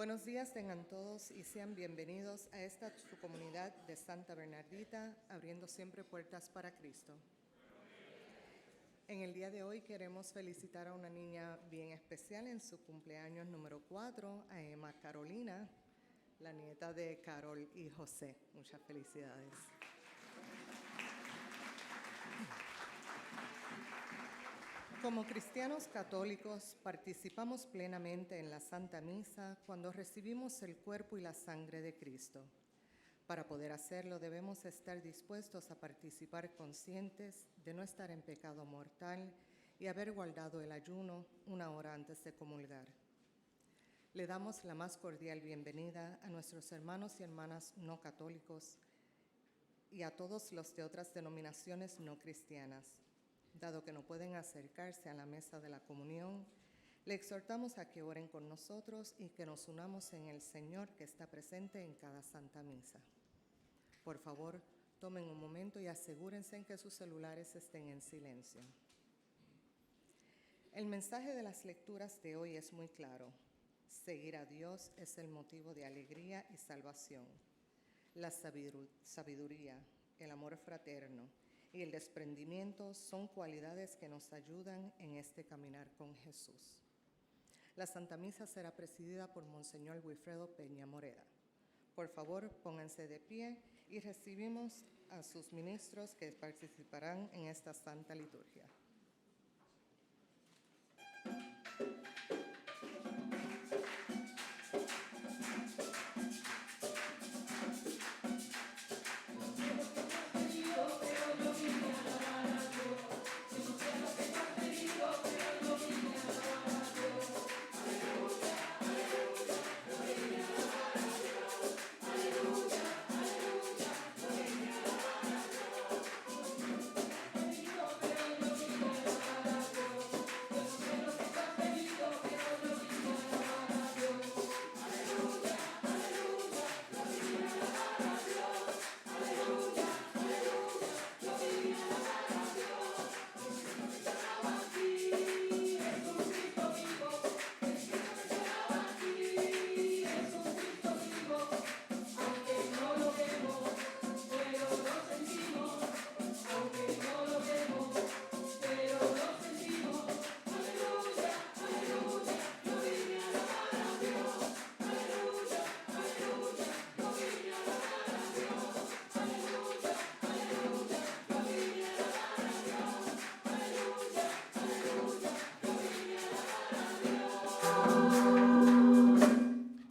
Buenos días tengan todos y sean bienvenidos a esta su comunidad de Santa Bernardita, abriendo siempre puertas para Cristo. En el día de hoy queremos felicitar a una niña bien especial en su cumpleaños número 4, a Emma Carolina, la nieta de Carol y José. Muchas felicidades. Como cristianos católicos, participamos plenamente en la Santa Misa cuando recibimos el cuerpo y la sangre de Cristo. Para poder hacerlo, debemos estar dispuestos a participar conscientes de no estar en pecado mortal y haber guardado el ayuno una hora antes de comulgar. Le damos la más cordial bienvenida a nuestros hermanos y hermanas no católicos y a todos los de otras denominaciones no cristianas. Dado que no pueden acercarse a la mesa de la comunión, le exhortamos a que oren con nosotros y que nos unamos en el Señor que está presente en cada Santa Misa. Por favor, tomen un momento y asegúrense en que sus celulares estén en silencio. El mensaje de las lecturas de hoy es muy claro. Seguir a Dios es el motivo de alegría y salvación. La sabiduría, el amor fraterno y el desprendimiento son cualidades que nos ayudan en este caminar con Jesús. La Santa Misa será presidida por Monseñor Wilfredo Peña Moreda. Por favor, pónganse de pie y recibimos a sus ministros que participarán en esta santa liturgia.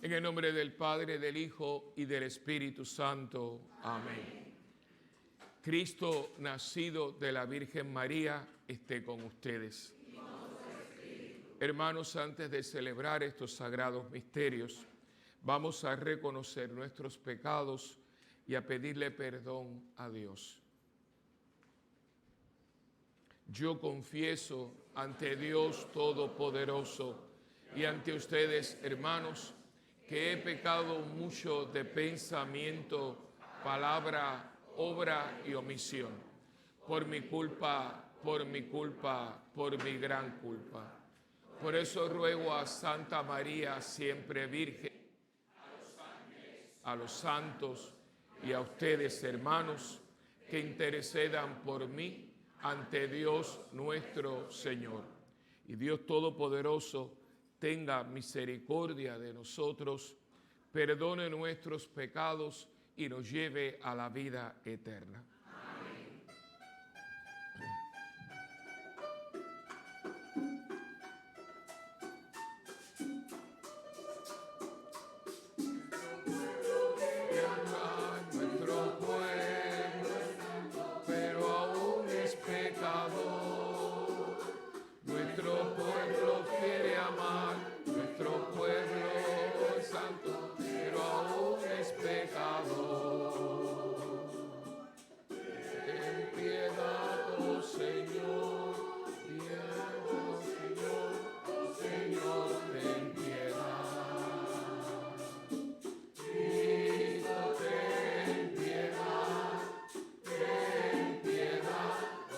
En el nombre del Padre, del Hijo y del Espíritu Santo. Amén. Cristo, nacido de la Virgen María, esté con ustedes. Hermanos, antes de celebrar estos sagrados misterios, vamos a reconocer nuestros pecados y a pedirle perdón a Dios. Yo confieso ante Dios Todopoderoso y ante ustedes, hermanos, que he pecado mucho de pensamiento, palabra, obra y omisión. Por mi culpa, por mi gran culpa. Por eso ruego a Santa María, siempre Virgen, a los santos y a ustedes, hermanos, que intercedan por mí ante Dios nuestro Señor. Y Dios Todopoderoso tenga misericordia de nosotros, perdone nuestros pecados y nos lleve a la vida eterna. Amén. Nuestro pueblo, pero aún es pecador. Nuestro pueblo quiere amar, nuestro pueblo es santo, pero aún es pecador. Ten piedad, oh Señor, piedad, oh Señor, ten piedad. Cristo, ten piedad,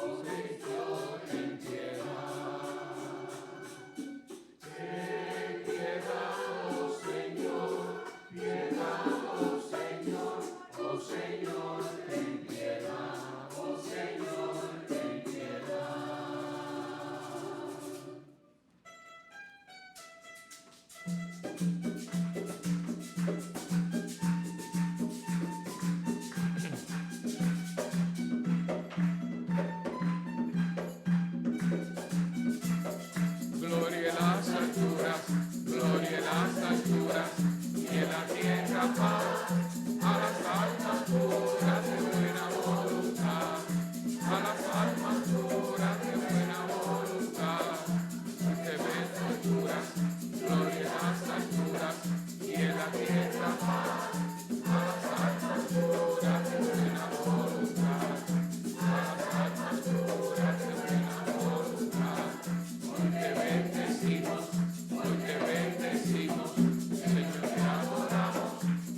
oh Señor, ten piedad. Ten piedad, oh Señor, oh Señor, ten piedad, oh Señor, ten piedad. Gloria en las alturas, gloria en las alturas, y en la tierra paz, a las almas puras de buena voluntad, a las almas puras de buena voluntad. Te ves alturas, gloria en las alturas, y en la tierra paz, a las almas puras de buena voluntad, a las almas puras de buena voluntad. Hoy te bendecimos, Señor, te adoramos,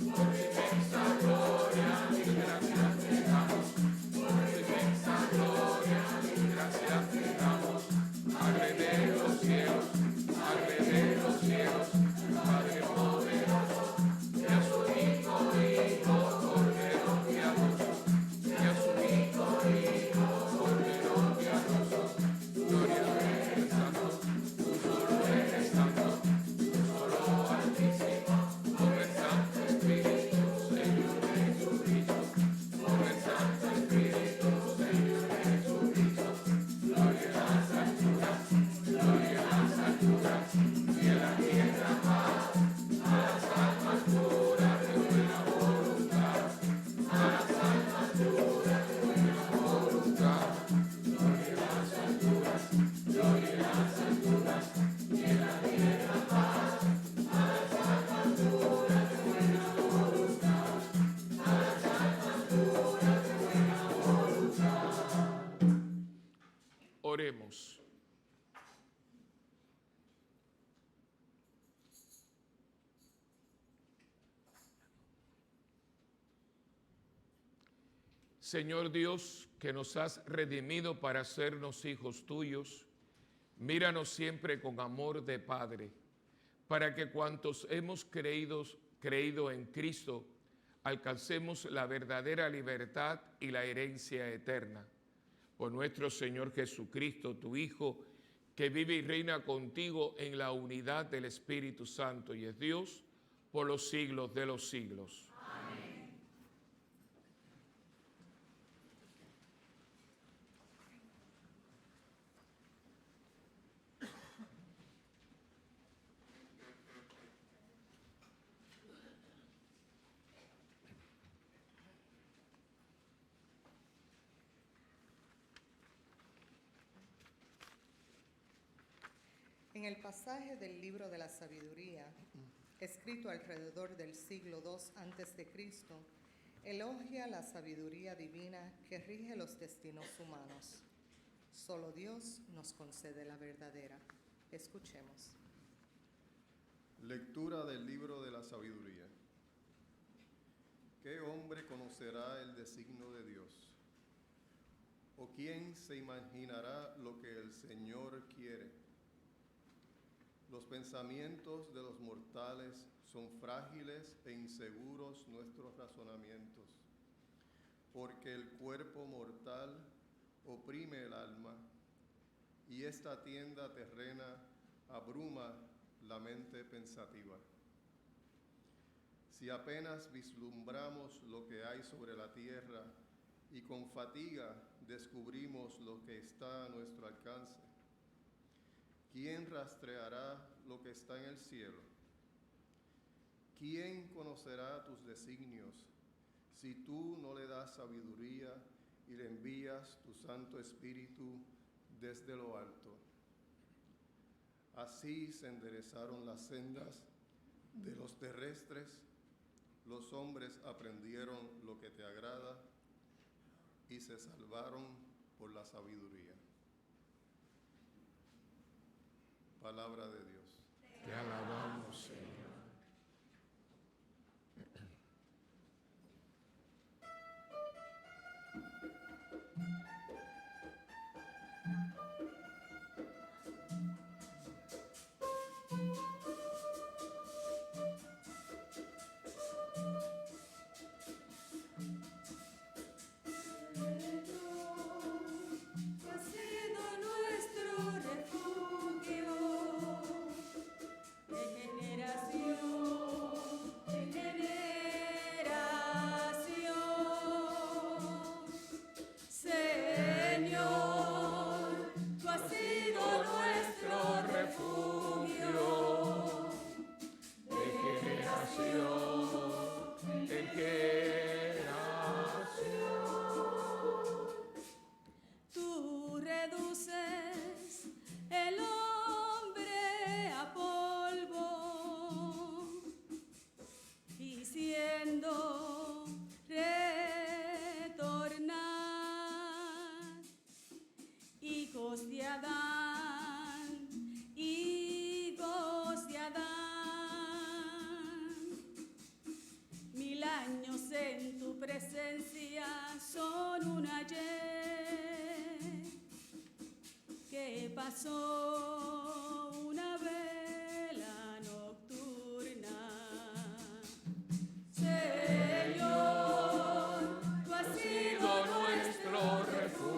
por tu inmensa gloria y gracias te damos, por tu inmensa gloria y gracias te damos, Padre de los cielos, Padre de los cielos, Padre Señor Dios, que nos has redimido para hacernos hijos tuyos, míranos siempre con amor de Padre, para que cuantos hemos creído en Cristo, alcancemos la verdadera libertad y la herencia eterna. Por nuestro Señor Jesucristo, tu Hijo, que vive y reina contigo en la unidad del Espíritu Santo y es Dios por los siglos de los siglos. En el pasaje del libro de la sabiduría, escrito alrededor del siglo II a.C., elogia la sabiduría divina que rige los destinos humanos. Solo Dios nos concede la verdadera. Escuchemos. Lectura del libro de la sabiduría. ¿Qué hombre conocerá el designio de Dios? ¿O quién se imaginará lo que el Señor quiere? Los pensamientos de los mortales son frágiles e inseguros nuestros razonamientos, porque el cuerpo mortal oprime el alma y esta tienda terrena abruma la mente pensativa. Si apenas vislumbramos lo que hay sobre la tierra y con fatiga descubrimos lo que está a nuestro alcance, ¿quién rastreará lo que está en el cielo? ¿Quién conocerá tus designios si tú no le das sabiduría y le envías tu Santo Espíritu desde lo alto? Así se enderezaron las sendas de los terrestres, los hombres aprendieron lo que te agrada y se salvaron por la sabiduría. Palabra de Dios. Te alabamos, Señor. Hijos de Adán, 1000 años en tu presencia son un ayer que pasó una vela nocturna. Señor, tú has sido nuestro refugio.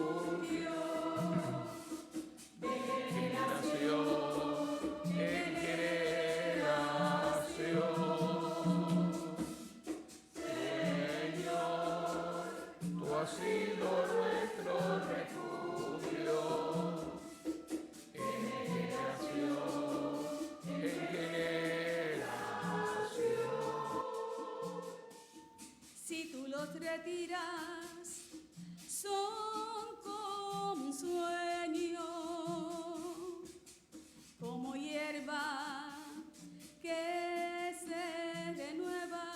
Retiras, son como un sueño, como hierba que se renueva,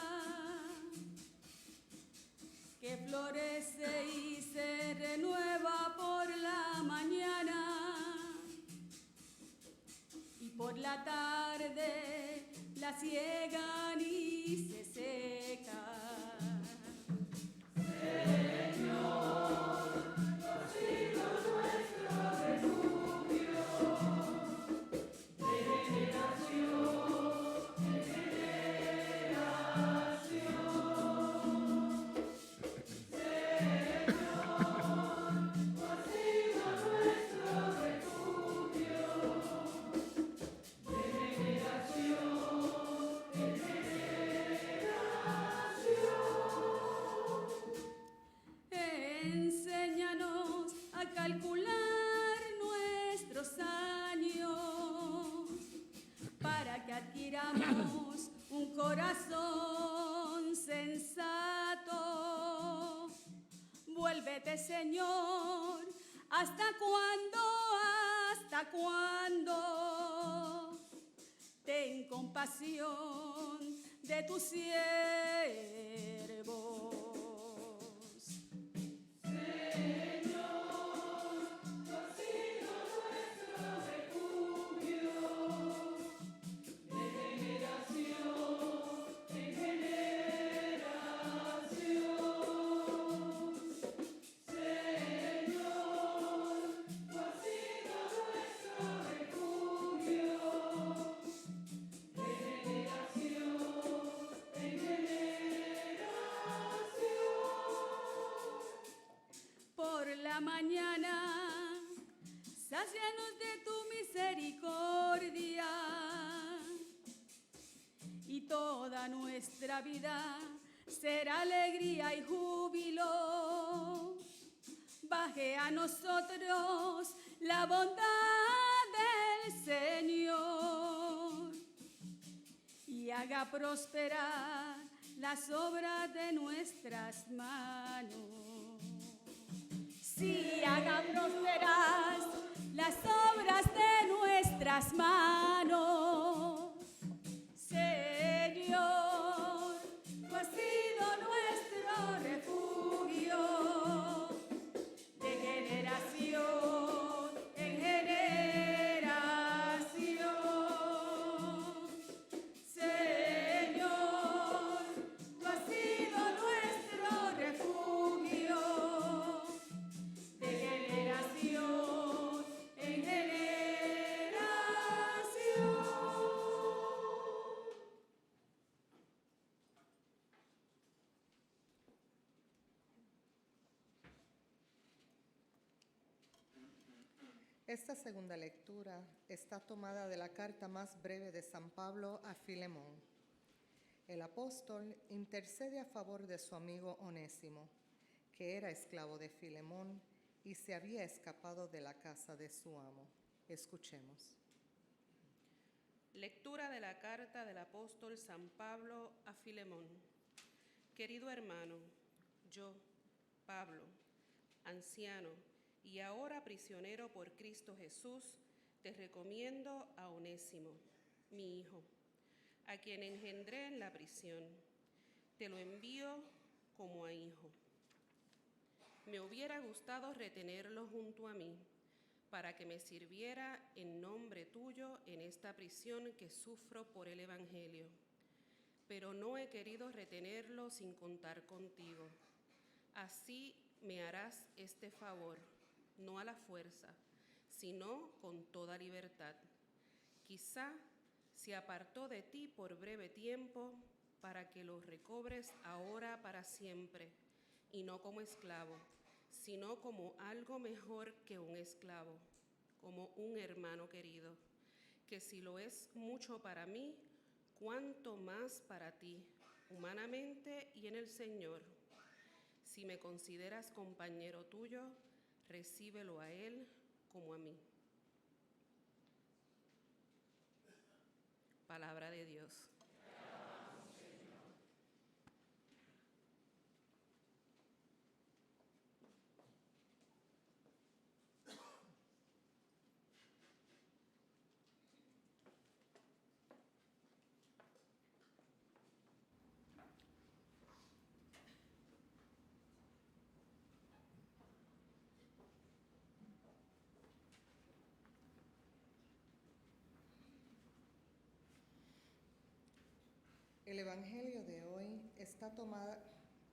que florece y se renueva por la mañana y por la tarde la ciegan y se seca. Señor. corazón sensato. Vuélvete, Señor, ¿hasta cuándo? ¿Hasta cuándo? Ten compasión de tus siervos. Mañana, sácianos de tu misericordia y toda nuestra vida será alegría y júbilo. Baje a nosotros la bondad del Señor y haga prosperar las obras de nuestras manos. Sí, haga prosperar las obras de nuestras manos. Señor, tú has sido nuestro refugio de generación en generación. Señor, tú has sido nuestro refugio de generación en generación. Esta segunda lectura está tomada de la carta más breve de San Pablo a Filemón. El apóstol intercede a favor de su amigo Onésimo, que era esclavo de Filemón y se había escapado de la casa de su amo. Escuchemos. Lectura de la carta del apóstol San Pablo a Filemón. Querido hermano, yo, Pablo, anciano y ahora prisionero por Cristo Jesús, te recomiendo a Onésimo, mi hijo, a quien engendré en la prisión. Te lo envío como a hijo. Me hubiera gustado retenerlo junto a mí, para que me sirviera en nombre tuyo en esta prisión que sufro por el Evangelio. Pero no he querido retenerlo sin contar contigo. Así me harás este favor, no a la fuerza, sino con toda libertad. Quizá se apartó de ti por breve tiempo para que lo recobres ahora para siempre, y no como esclavo, sino como algo mejor que un esclavo, como un hermano querido, que si lo es mucho para mí, cuánto más para ti, humanamente y en el Señor. Si me consideras compañero tuyo, recíbelo a él como a mí. Palabra de Dios.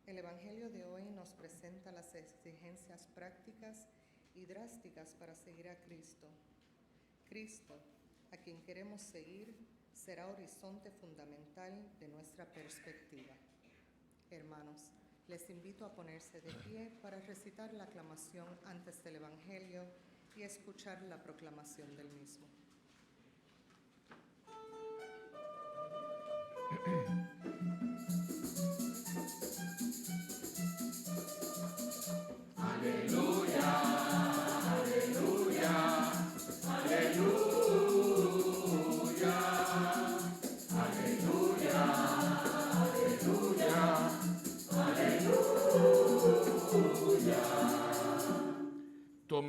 El Evangelio de hoy nos presenta las exigencias prácticas y drásticas para seguir a Cristo. Cristo, a quien queremos seguir, será horizonte fundamental de nuestra perspectiva. Hermanos, les invito a ponerse de pie para recitar la aclamación antes del Evangelio y escuchar la proclamación del mismo. Aleluya, aleluya, aleluya.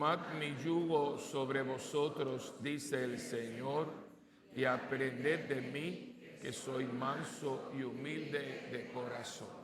Tomad mi yugo sobre vosotros, dice el Señor, y aprended de mí, que soy manso y humilde de corazón.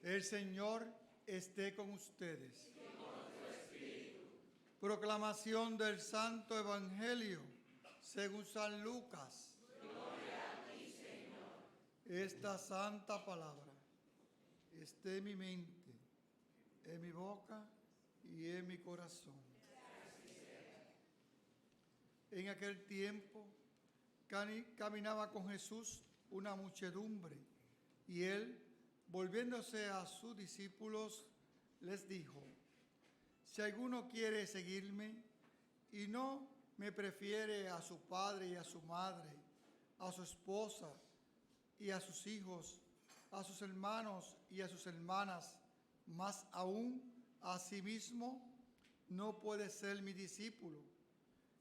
El Señor esté con ustedes. Proclamación del Santo Evangelio según San Lucas. Esta santa palabra esté en mi mente, en mi boca y en mi corazón. En aquel tiempo caminaba con Jesús una muchedumbre y él, volviéndose a sus discípulos, les dijo: si alguno quiere seguirme y no me prefiere a su padre y a su madre, a su esposa y a sus hijos, a sus hermanos y a sus hermanas, más aún a sí mismo, no puede ser mi discípulo.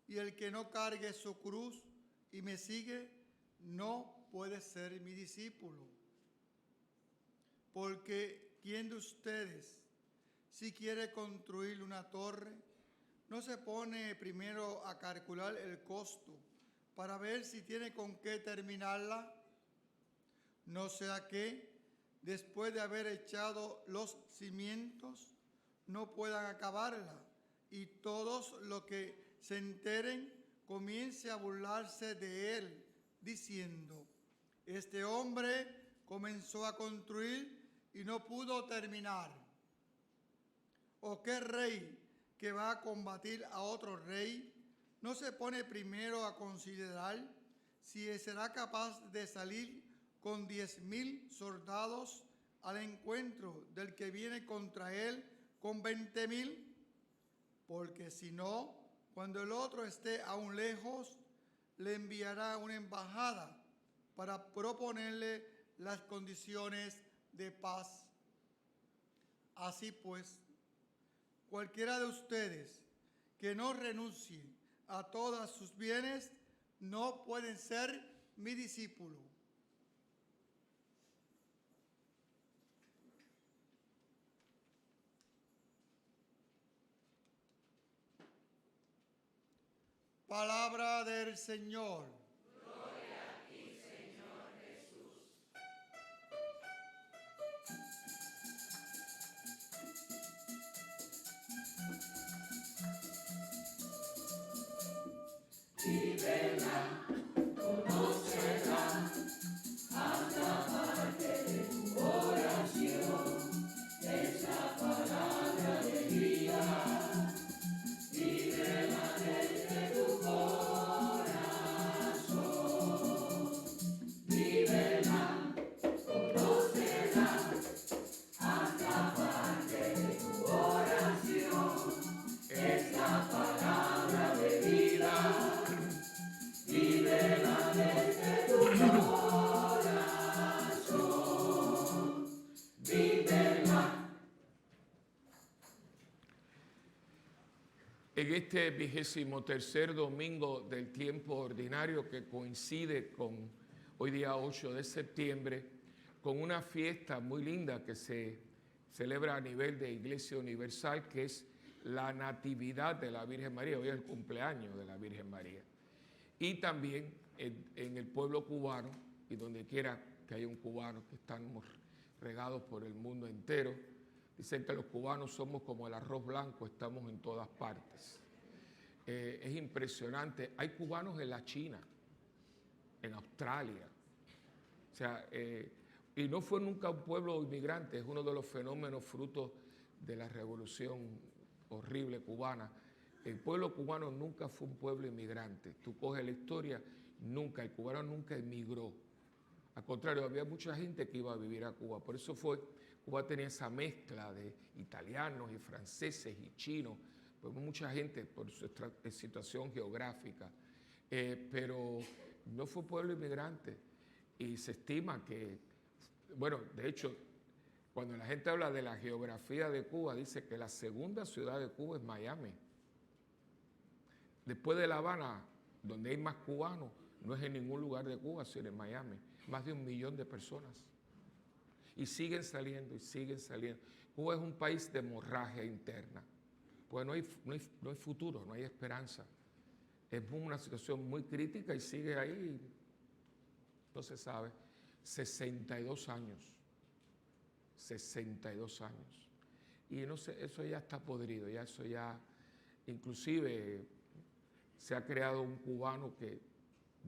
Y el que no cargue su cruz y me sigue, no puede ser mi discípulo. Porque ¿quién de ustedes, si quiere construir una torre, no se pone primero a calcular el costo para ver si tiene con qué terminarla? No sea que, después de haber echado los cimientos, no puedan acabarla y todos los que se enteren comience a burlarse de él, diciendo: este hombre comenzó a construir y no pudo terminar. ¿O qué rey que va a combatir a otro rey no se pone primero a considerar si será capaz de salir con 10,000 soldados al encuentro del que viene contra él con 20,000? Porque si no, cuando el otro esté aún lejos, le enviará una embajada para proponerle las condiciones de paz. Así pues, cualquiera de ustedes que no renuncie a todos sus bienes no pueden ser mi discípulo. Palabra del Señor. Gloria a ti, Señor Jesús. Vívela, conócela, hasta parte de tu oración, es la palabra de vida. Vívela desde tu corazón, vívela, conócela, hasta parte de tu oración, es la palabra de vida. Vívela desde tu corazón, vívela. En este 23º domingo del tiempo ordinario, que coincide con hoy día 8 de septiembre, con una fiesta muy linda que se celebra a nivel de Iglesia Universal, que es la Natividad de la Virgen María. Hoy es el cumpleaños de la Virgen María. Y también en el pueblo cubano, y donde quiera que haya un cubano, que estamos regados por el mundo entero, dicen que los cubanos somos como el arroz blanco, estamos en todas partes. Es impresionante. Hay cubanos en la China, en Australia. O sea, y no fue nunca un pueblo inmigrante, es uno de los fenómenos frutos de la revolución horrible cubana. El pueblo cubano nunca fue un pueblo inmigrante. Tú coges la historia, nunca, el cubano nunca emigró. Al contrario, había mucha gente que iba a vivir a Cuba. Por eso Cuba tenía esa mezcla de italianos y franceses y chinos, pues mucha gente por su situación geográfica. Pero no fue pueblo inmigrante. Y se estima que, bueno, de hecho, cuando la gente habla de la geografía de Cuba, dice que la segunda ciudad de Cuba es Miami. Después de La Habana, donde hay más cubanos, no es en ningún lugar de Cuba, sino en Miami. Más de 1 millón de personas. Y siguen saliendo, y siguen saliendo. Cuba es un país de hemorragia interna. Pues no hay futuro, no hay esperanza. Es una situación muy crítica y sigue ahí. No se sabe. 62 años. 62 años. Y no sé, eso ya está podrido, ya eso ya, inclusive se ha creado un cubano que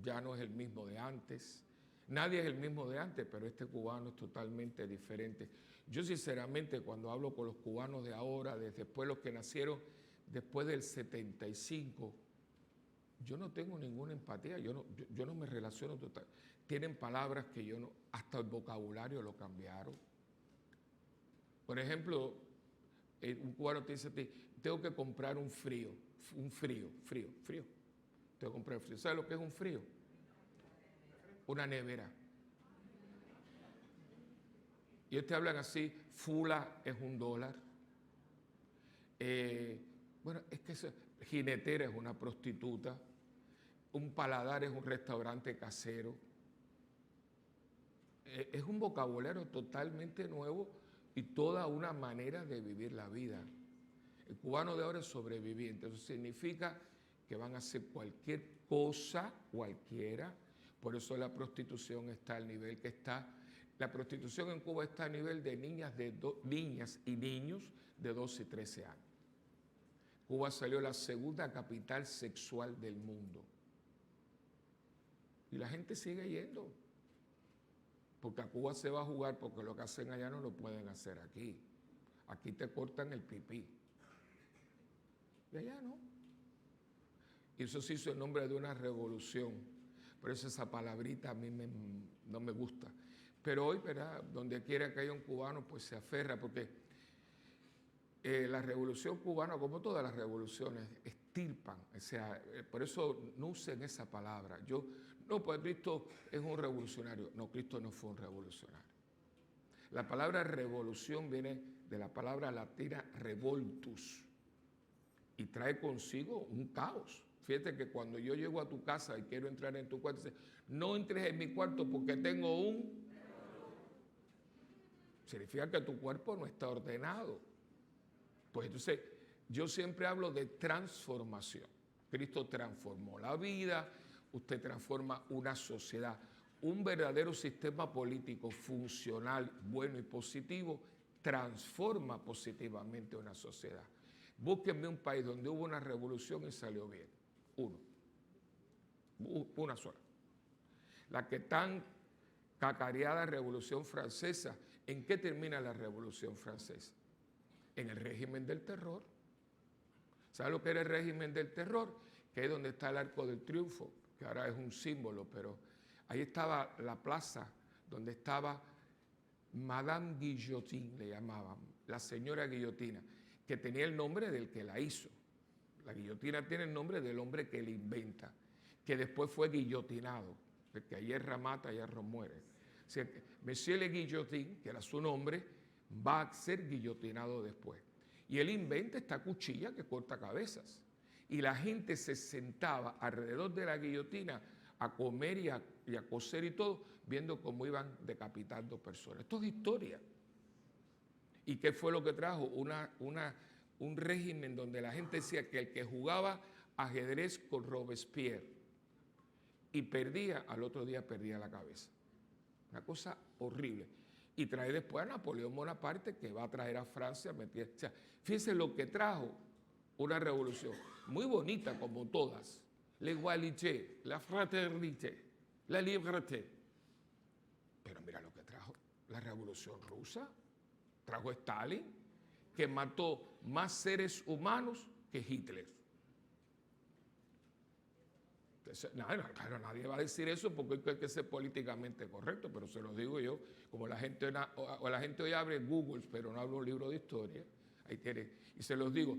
ya no es el mismo de antes. Nadie es el mismo de antes, pero este cubano es totalmente diferente. Yo sinceramente cuando hablo con los cubanos de ahora, después los que nacieron después del 75, yo no tengo ninguna empatía, yo no me relaciono total. Tienen palabras que yo no, hasta el vocabulario lo cambiaron. Por ejemplo, un cubano te dice a ti, tengo que comprar un frío. Tengo que comprar frío. ¿Sabes lo que es un frío? Una nevera. Y ellos te hablan así, fula es $1. Bueno, es que jinetera es una prostituta, un paladar es un restaurante casero. Es un vocabulario totalmente nuevo y toda una manera de vivir la vida. El cubano de ahora es sobreviviente, eso significa que van a hacer cualquier cosa, cualquiera. Por eso la prostitución está al nivel que está. La prostitución en Cuba está a nivel de niñas y niños de 12 y 13 años. Cuba salió la segunda capital sexual del mundo. Y la gente sigue yendo. Porque a Cuba se va a jugar porque lo que hacen allá no lo pueden hacer aquí. Aquí te cortan el pipí. Y allá no. Y eso se hizo en nombre de una revolución. Por eso esa palabrita a mí no me gusta. Pero hoy, ¿verdad? Donde quiera que haya un cubano, pues se aferra, porque la revolución cubana, como todas las revoluciones, extirpan. O sea, por eso no usen esa palabra. Pues Cristo es un revolucionario. No, Cristo no fue un revolucionario. La palabra revolución viene de la palabra latina revoltus y trae consigo un caos. Fíjate que cuando yo llego a tu casa y quiero entrar en tu cuarto, dice, no entres en mi cuarto porque tengo un... Significa que tu cuerpo no está ordenado. Pues entonces, yo siempre hablo de transformación. Cristo transformó la vida, usted transforma una sociedad. Un verdadero sistema político funcional, bueno y positivo, transforma positivamente una sociedad. Búsquenme un país donde hubo una revolución y salió bien. Una sola. La que tan cacareada Revolución Francesa. ¿En qué termina la Revolución Francesa? En el régimen del terror. ¿Sabe lo que era el régimen del terror? Que es donde está el Arco del Triunfo, que ahora es un símbolo, pero ahí estaba la plaza donde estaba Madame Guillotine, le llamaban, la señora Guillotina, que tenía el nombre del que la hizo. La guillotina tiene el nombre del hombre que la inventa, que después fue guillotinado, porque a hierra mata, a hierro muere. O sea, Monsieur Le Guillotin, que era su nombre, va a ser guillotinado después. Y él inventa esta cuchilla que corta cabezas. Y la gente se sentaba alrededor de la guillotina a comer y a coser y todo, viendo cómo iban decapitando personas. Esto es historia. ¿Y qué fue lo que trajo? Un régimen donde la gente decía que el que jugaba ajedrez con Robespierre y perdía, al otro día perdía la cabeza. Una cosa horrible. Y trae después a Napoleón Bonaparte, que va a traer a Francia. O sea, fíjense lo que trajo una revolución muy bonita como todas. L'égalité, la fraternité. la liberté. Pero mira lo que trajo la Revolución Rusa. Trajo Stalin, que mató más seres humanos que Hitler. Entonces, claro, nadie va a decir eso porque hay que ser políticamente correcto, pero se lo digo yo, como la gente hoy abre Google, pero no abre un libro de historia, ahí tiene, y se los digo,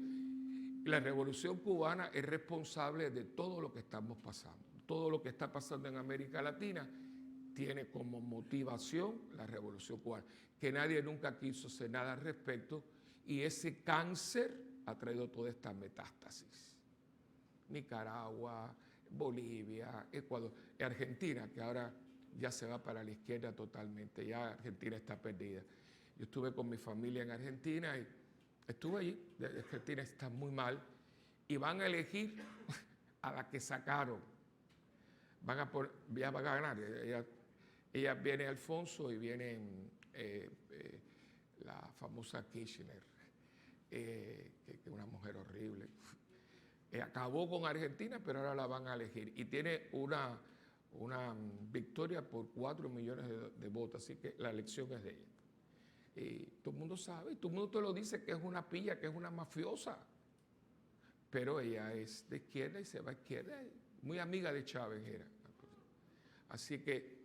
la Revolución Cubana es responsable de todo lo que estamos pasando. Todo lo que está pasando en América Latina tiene como motivación la Revolución Cubana, que nadie nunca quiso hacer nada al respecto, y ese cáncer ha traído toda esta metástasis. Nicaragua, Bolivia, Ecuador, Argentina, que ahora ya se va para la izquierda totalmente, ya Argentina está perdida. Yo estuve con mi familia en Argentina y estuve allí, Argentina está muy mal, y van a elegir a la que sacaron. Ya van a ganar, ella viene Alfonso y viene la famosa Kirchner, que es una mujer horrible. Acabó con Argentina, pero ahora la van a elegir. Y tiene una victoria por 4 millones de votos, así que la elección es de ella. Y todo el mundo sabe, todo el mundo te lo dice que es una pilla, que es una mafiosa. Pero ella es de izquierda y se va a izquierda, muy amiga de Chávez era. Así que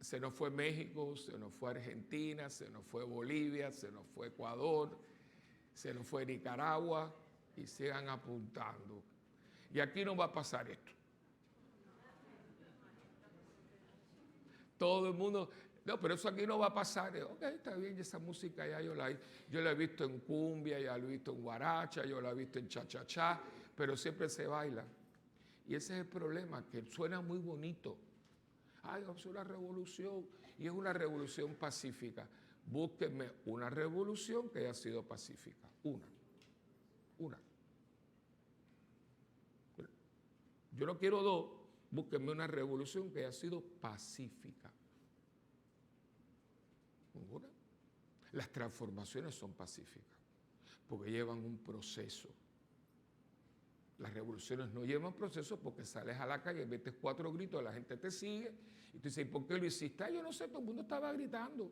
se nos fue México, se nos fue Argentina, se nos fue Bolivia, se nos fue Ecuador, se nos fue Nicaragua, y sigan apuntando. Y aquí no va a pasar esto. Todo el mundo, no, pero eso aquí no va a pasar. Ok, está bien, esa música ya yo la he visto en cumbia, ya la he visto en guaracha, yo la he visto en cha-cha-cha, pero siempre se baila. Y ese es el problema, que suena muy bonito. Ay, vamos a hacer una revolución, y es una revolución pacífica. Búsquenme una revolución que haya sido pacífica. Una. Yo no quiero dos, búsquenme una revolución que haya sido pacífica. Ninguna. Las transformaciones son pacíficas, porque llevan un proceso. Las revoluciones no llevan proceso porque sales a la calle, metes 4 gritos, la gente te sigue, y tú dices, ¿por qué lo hiciste? Yo no sé, todo el mundo estaba gritando.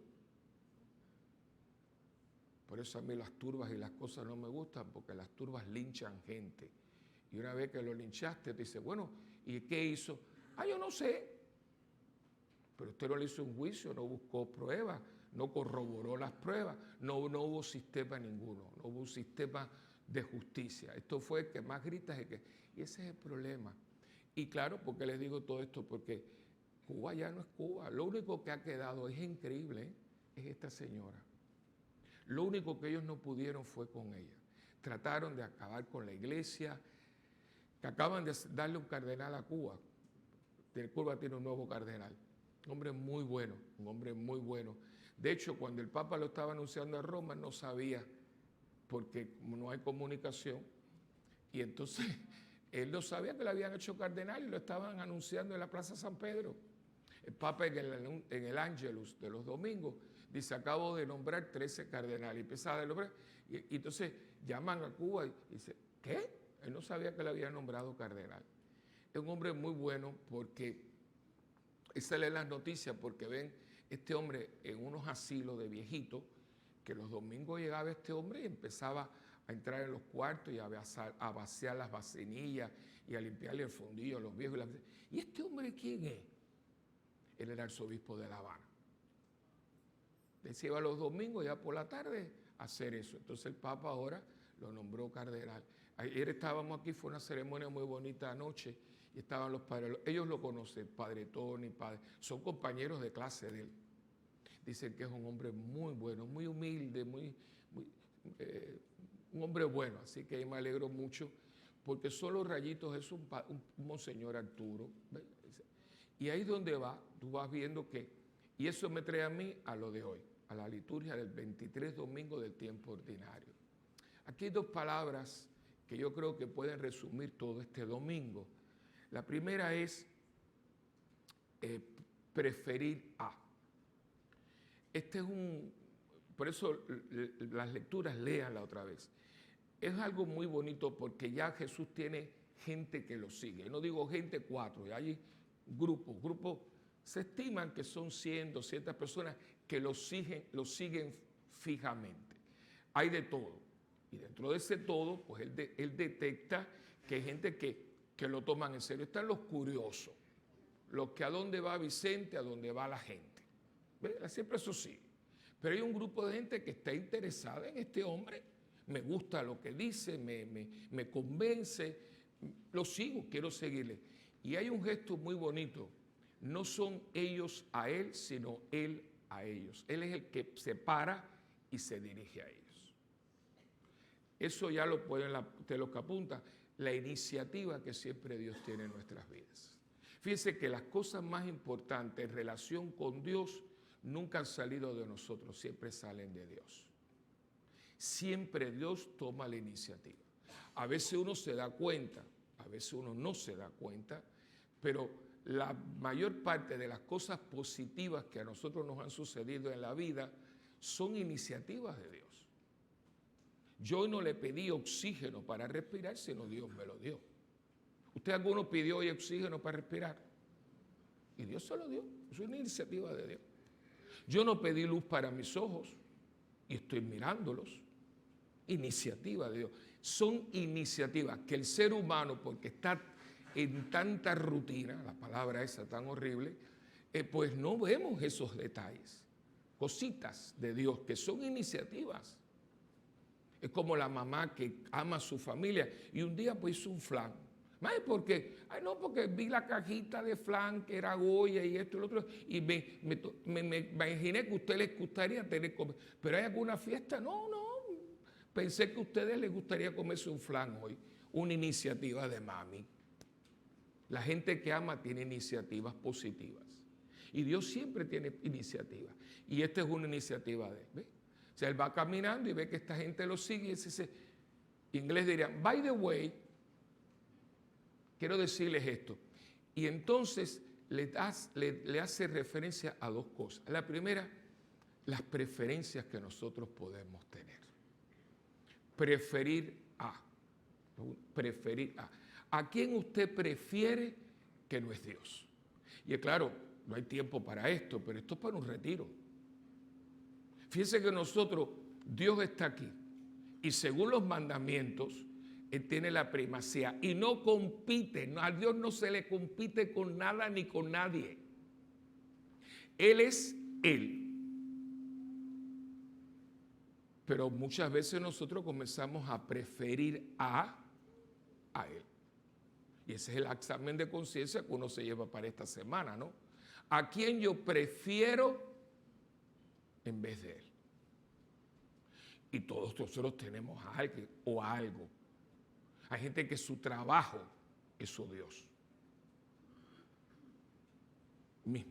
Por eso a mí las turbas y las cosas no me gustan, porque las turbas linchan gente. Y una vez que lo linchaste, te dice, bueno, ¿y qué hizo? Yo no sé. Pero usted no le hizo un juicio, no buscó pruebas, no corroboró las pruebas, no hubo sistema ninguno, no hubo un sistema de justicia. Esto fue el que más grita. Y ese es el problema. Y claro, ¿por qué les digo todo esto? Porque Cuba ya no es Cuba. Lo único que ha quedado, es increíble, es esta señora. Lo único que ellos no pudieron fue con ella. Trataron de acabar con la iglesia, que acaban de darle un cardenal a Cuba. Cuba tiene un nuevo cardenal. Un hombre muy bueno, un hombre muy bueno. De hecho, cuando el Papa lo estaba anunciando a Roma, no sabía, porque no hay comunicación. Y entonces, él no sabía que le habían hecho cardenal y lo estaban anunciando en la Plaza San Pedro. El Papa en el Ángelus de los domingos dice, acabo de nombrar 13 cardenales. Y empieza a nombrar, y entonces llaman a Cuba y dice, ¿qué? Él no sabía que le habían nombrado cardenal. Es un hombre muy bueno porque esa lee las noticias, porque ven este hombre en unos asilos de viejitos, que los domingos llegaba este hombre y empezaba a entrar en los cuartos y a vaciar las vacinillas y a limpiarle el fondillo a los viejos. ¿Y este hombre quién es? Él era arzobispo de La Habana. Se iba los domingos ya por la tarde a hacer eso. Entonces el Papa ahora lo nombró cardenal. Ayer estábamos aquí, fue una ceremonia muy bonita anoche, y estaban los padres, ellos lo conocen, Padre Tony, son compañeros de clase de él. Dicen que es un hombre muy bueno, muy humilde, un hombre bueno, así que me alegro mucho, porque solo Rayitos es un monseñor Arturo. ¿Ves? Y ahí donde va, tú vas viendo que, y eso me trae a mí a lo de hoy, a la liturgia del 23 domingo del tiempo ordinario. Aquí hay 2 palabras que yo creo que pueden resumir todo este domingo. La primera es preferir a. Por eso las lecturas, léanla otra vez. Es algo muy bonito porque ya Jesús tiene gente que lo sigue. No digo gente 4, hay grupos, se estiman que son 100, 200 personas que lo siguen fijamente. Hay de todo. Y dentro de ese todo, pues él detecta que hay gente que lo toman en serio. Están los curiosos, los que a dónde va Vicente, a dónde va la gente. ¿Ve? Siempre eso sí. Pero hay un grupo de gente que está interesada en este hombre. Me gusta lo que dice, me convence, lo sigo, quiero seguirle. Y hay un gesto muy bonito. No son ellos a él, sino él a ellos. Él es el que se para y se dirige a ellos. Eso ya lo pueden, te lo que apunta, la iniciativa que siempre Dios tiene en nuestras vidas. Fíjense que las cosas más importantes en relación con Dios nunca han salido de nosotros, siempre salen de Dios. Siempre Dios toma la iniciativa. A veces uno se da cuenta, a veces uno no se da cuenta, pero la mayor parte de las cosas positivas que a nosotros nos han sucedido en la vida son iniciativas de Dios. Yo no le pedí oxígeno para respirar, sino Dios me lo dio. ¿Usted alguno pidió hoy oxígeno para respirar? Y Dios se lo dio. Es una iniciativa de Dios. Yo no pedí luz para mis ojos y estoy mirándolos. Iniciativa de Dios. Son iniciativas que el ser humano, porque está en tanta rutina, la palabra esa tan horrible, pues no vemos esos detalles. Cositas de Dios que son iniciativas. Es como la mamá que ama a su familia y un día pues hizo un flan. Porque vi la cajita de flan que era Goya y esto y lo otro y me imaginé que a usted les gustaría tener comer. Pero ¿hay alguna fiesta? No. Pensé que a ustedes les gustaría comerse un flan hoy. Una iniciativa de mami. La gente que ama tiene iniciativas positivas. Y Dios siempre tiene iniciativas. Y esta es una iniciativa de él. ¿Ve? O sea, él va caminando y ve que esta gente lo sigue y dice, en inglés dirían, by the way, quiero decirles esto. Y entonces le hace referencia a dos cosas. La primera, las preferencias que nosotros podemos tener. Preferir a. ¿A quién usted prefiere que no es Dios? Y claro, no hay tiempo para esto, pero esto es para un retiro. Fíjense que Dios está aquí y según los mandamientos, Él tiene la primacía y no compite, a Dios no se le compite con nada ni con nadie. Él es Él. Pero muchas veces nosotros comenzamos a preferir a Él. Y ese es el examen de conciencia que uno se lleva para esta semana, ¿no? ¿A quién yo prefiero en vez de Él? Y todos nosotros tenemos a alguien o a algo. Hay gente que su trabajo es su Dios. Mis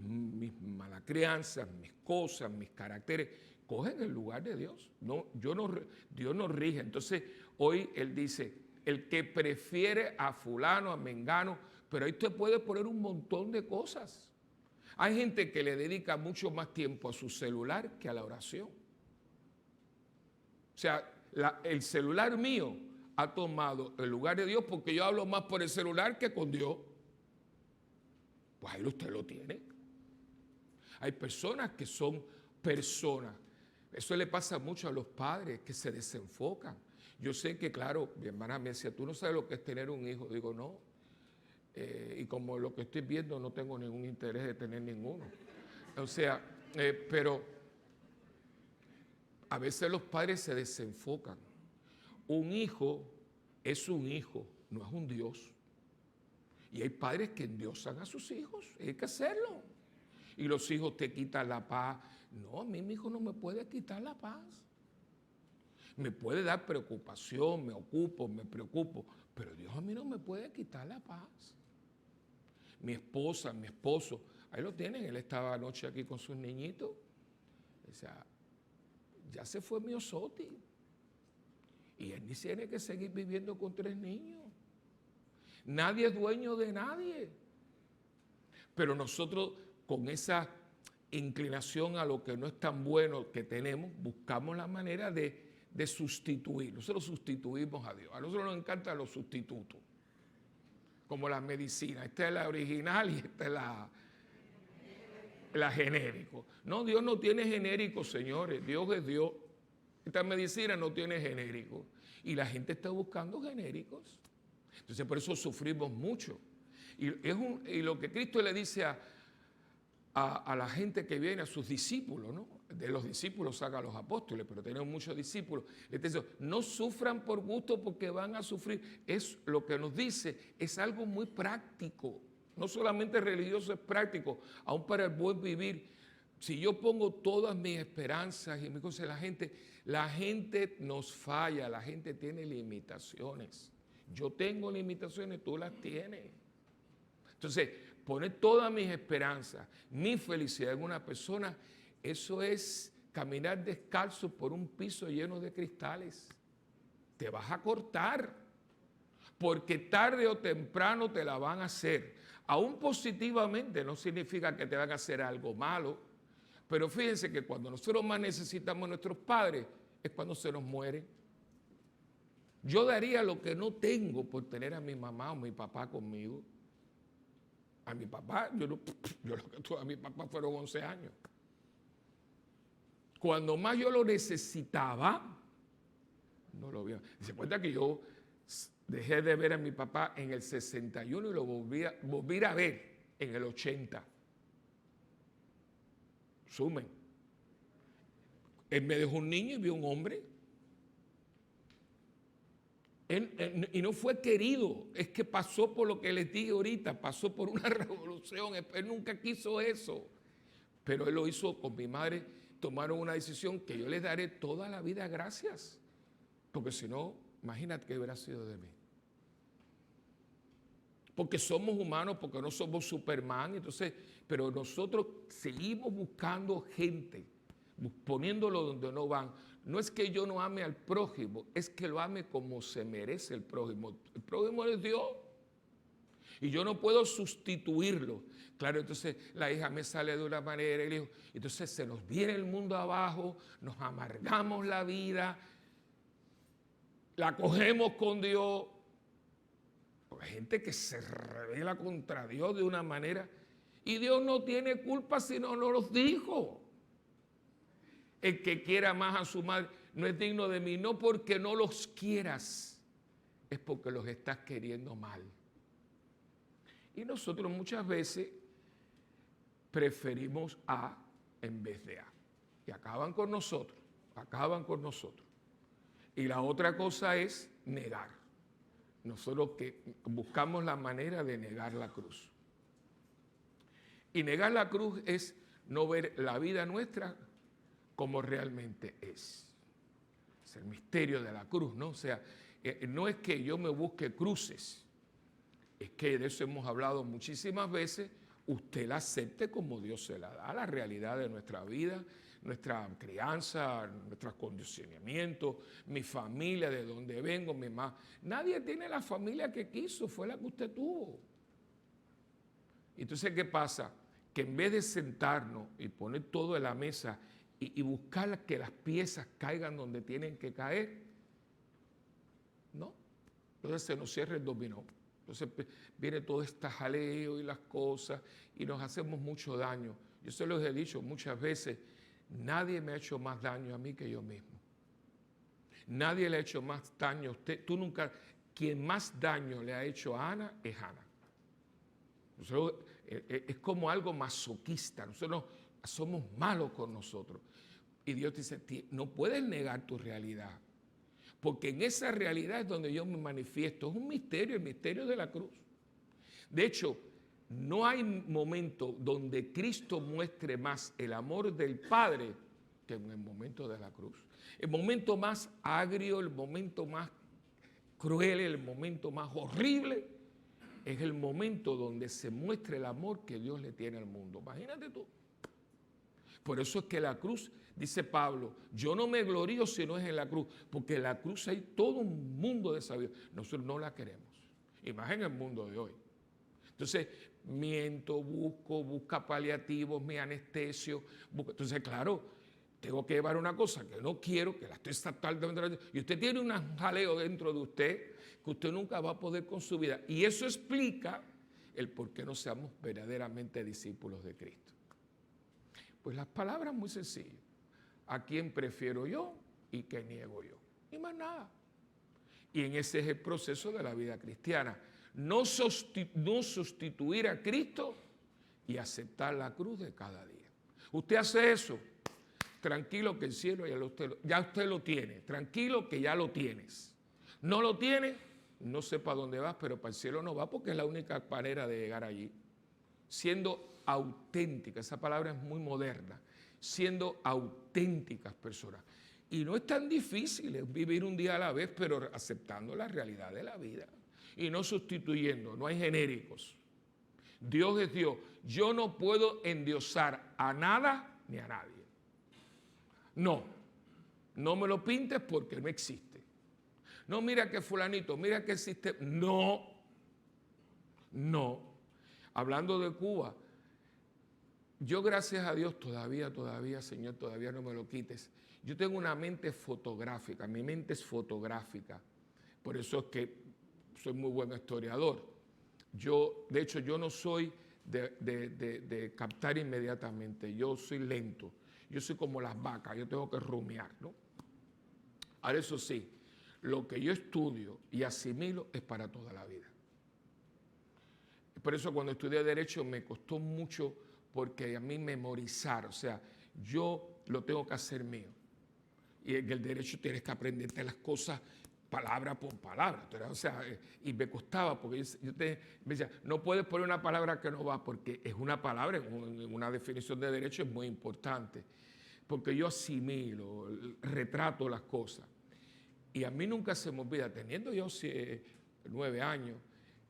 malas crianzas, mis cosas, mis caracteres, cogen el lugar de Dios. No, Dios nos rige. Entonces, hoy Él dice, el que prefiere a fulano, a mengano, pero ahí usted puede poner un montón de cosas. Hay gente que le dedica mucho más tiempo a su celular que a la oración. O sea, el celular mío ha tomado el lugar de Dios porque yo hablo más por el celular que con Dios. Pues ahí usted lo tiene. Hay personas que son personas. Eso le pasa mucho a los padres que se desenfocan. Yo sé que, claro, mi hermana me decía, tú no sabes lo que es tener un hijo. Digo, no. Y como lo que estoy viendo, no tengo ningún interés de tener ninguno. O sea, pero a veces los padres se desenfocan. Un hijo es un hijo, no es un Dios. Y hay padres que endiosan a sus hijos, hay que hacerlo. Y los hijos te quitan la paz. No, a mí mi hijo no me puede quitar la paz. Me puede dar preocupación, me ocupo, me preocupo, pero Dios a mí no me puede quitar la paz. Mi esposa, mi esposo, ahí lo tienen, él estaba anoche aquí con sus niñitos. O sea, ya se fue mi Osoti. Y él ni tiene que seguir viviendo con 3 niños. Nadie es dueño de nadie. Pero nosotros, con esa inclinación a lo que no es tan bueno que tenemos, buscamos la manera de sustituir. Nosotros sustituimos a Dios. A nosotros nos encantan los sustitutos. como las medicinas. Esta es la original y esta es la genérico. No, Dios no tiene genérico, señores. Dios es Dios. Esta medicina no tiene genérico. Y la gente está buscando genéricos. Entonces, por eso sufrimos mucho. Y lo que Cristo le dice a la gente que viene, a sus discípulos, ¿no? De los discípulos saca a los apóstoles, pero tenemos muchos discípulos. Le dice, no sufran por gusto porque van a sufrir. Es lo que nos dice, es algo muy práctico. No solamente religioso, es práctico, aún para el buen vivir. Si yo pongo todas mis esperanzas y mis cosas, la gente nos falla, la gente tiene limitaciones. Yo tengo limitaciones, tú las tienes. Entonces, poner todas mis esperanzas, mi felicidad en una persona, eso es caminar descalzo por un piso lleno de cristales. Te vas a cortar, porque tarde o temprano te la van a hacer. Aún positivamente no significa que te van a hacer algo malo, pero fíjense que cuando nosotros más necesitamos a nuestros padres es cuando se nos mueren. Yo daría lo que no tengo por tener a mi mamá o mi papá conmigo. A mi papá, yo lo que tuve a mi papá fueron 11 años. Cuando más yo lo necesitaba, no lo vi. Se cuenta que yo dejé de ver a mi papá en el 61 y lo volví a ver en el 80. Sumen. Él me dejó un niño y vio un hombre. Y no fue querido, es que pasó por lo que les dije ahorita, pasó por una revolución, él nunca quiso eso. Pero él lo hizo con mi madre, tomaron una decisión que yo les daré toda la vida gracias. Porque si no, imagínate qué hubiera sido de mí. Porque somos humanos, porque no somos Superman, entonces, pero nosotros seguimos buscando gente, poniéndolo donde no van. No es que yo no ame al prójimo, es que lo ame como se merece el prójimo. El prójimo es Dios. Y yo no puedo sustituirlo. Claro, entonces la hija me sale de una manera, el hijo, entonces se nos viene el mundo abajo, nos amargamos la vida, la cogemos con Dios. Hay gente que se revela contra Dios de una manera y Dios no tiene culpa si no nos dijo. El que quiera más a su madre no es digno de mí, no porque no los quieras, es porque los estás queriendo mal. Y nosotros muchas veces preferimos A en vez de A. Y acaban con nosotros. Y la otra cosa es negar. Nosotros que buscamos la manera de negar la cruz. Y negar la cruz es no ver la vida nuestra como realmente es. Es el misterio de la cruz, ¿no? O sea, no es que yo me busque cruces, es que de eso hemos hablado muchísimas veces, usted la acepte como Dios se la da, la realidad de nuestra vida, nuestra crianza, nuestros condicionamientos, mi familia, de donde vengo, mi mamá. Nadie tiene la familia que quiso, fue la que usted tuvo. Entonces, ¿qué pasa? Que en vez de sentarnos y poner todo en la mesa y buscar que las piezas caigan donde tienen que caer, ¿no? Entonces se nos cierra el dominó. Entonces viene todo este jaleo y las cosas y nos hacemos mucho daño. Yo se los he dicho muchas veces, nadie me ha hecho más daño a mí que yo mismo. Nadie le ha hecho más daño a usted. Tú nunca, quien más daño le ha hecho a Ana es Ana. Nosotros, es como algo masoquista. Nosotros somos malos con nosotros. Y Dios dice, no puedes negar tu realidad. Porque en esa realidad es donde yo me manifiesto. Es un misterio, el misterio de la cruz. De hecho, no hay momento donde Cristo muestre más el amor del Padre que en el momento de la cruz. El momento más agrio, el momento más cruel, el momento más horrible, es el momento donde se muestra el amor que Dios le tiene al mundo. Imagínate tú. Por eso es que la cruz, dice Pablo, yo no me glorío si no es en la cruz, porque en la cruz hay todo un mundo de sabiduría. Nosotros no la queremos. Y más en el mundo de hoy. Entonces, miento, busca paliativos, me anestesio. Entonces, claro, tengo que llevar una cosa que no quiero, que la estoy tratando, y usted tiene un jaleo dentro de usted que usted nunca va a poder con su vida. Y eso explica el por qué no seamos verdaderamente discípulos de Cristo. Pues las palabras muy sencillas. ¿A quién prefiero yo y qué niego yo? Ni más nada. Y en ese es el proceso de la vida cristiana. No sustituir a Cristo y aceptar la cruz de cada día. Usted hace eso, tranquilo que el cielo ya usted lo tiene. Tranquilo que ya lo tienes. No lo tiene, no sé para dónde vas, pero para el cielo no va porque es la única manera de llegar allí. Siendo auténtica, esa palabra es muy moderna, siendo auténticas personas. Y no es tan difícil, es vivir un día a la vez, pero aceptando la realidad de la vida. Y no sustituyendo, no hay genéricos. Dios es Dios. Yo no puedo endiosar a nada ni a nadie. No me lo pintes porque no existe. No, mira que fulanito, mira que existe. No. Hablando de Cuba, yo gracias a Dios todavía, Señor, todavía no me lo quites. Yo tengo una mente fotográfica, mi mente es fotográfica. Por eso es que soy muy buen historiador. De hecho, yo no soy de captar inmediatamente, yo soy lento. Yo soy como las vacas, yo tengo que rumiar, ¿no? Ahora, eso sí, lo que yo estudio y asimilo es para toda la vida. Por eso cuando estudié Derecho me costó mucho, porque a mí memorizar, o sea, yo lo tengo que hacer mío. Y en el Derecho tienes que aprenderte las cosas palabra por palabra. O sea, y me costaba, porque me decía, no puedes poner una palabra que no va, porque es una palabra, en una definición de derecho es muy importante. Porque yo asimilo, retrato las cosas. Y a mí nunca se me olvida, teniendo yo 9 años,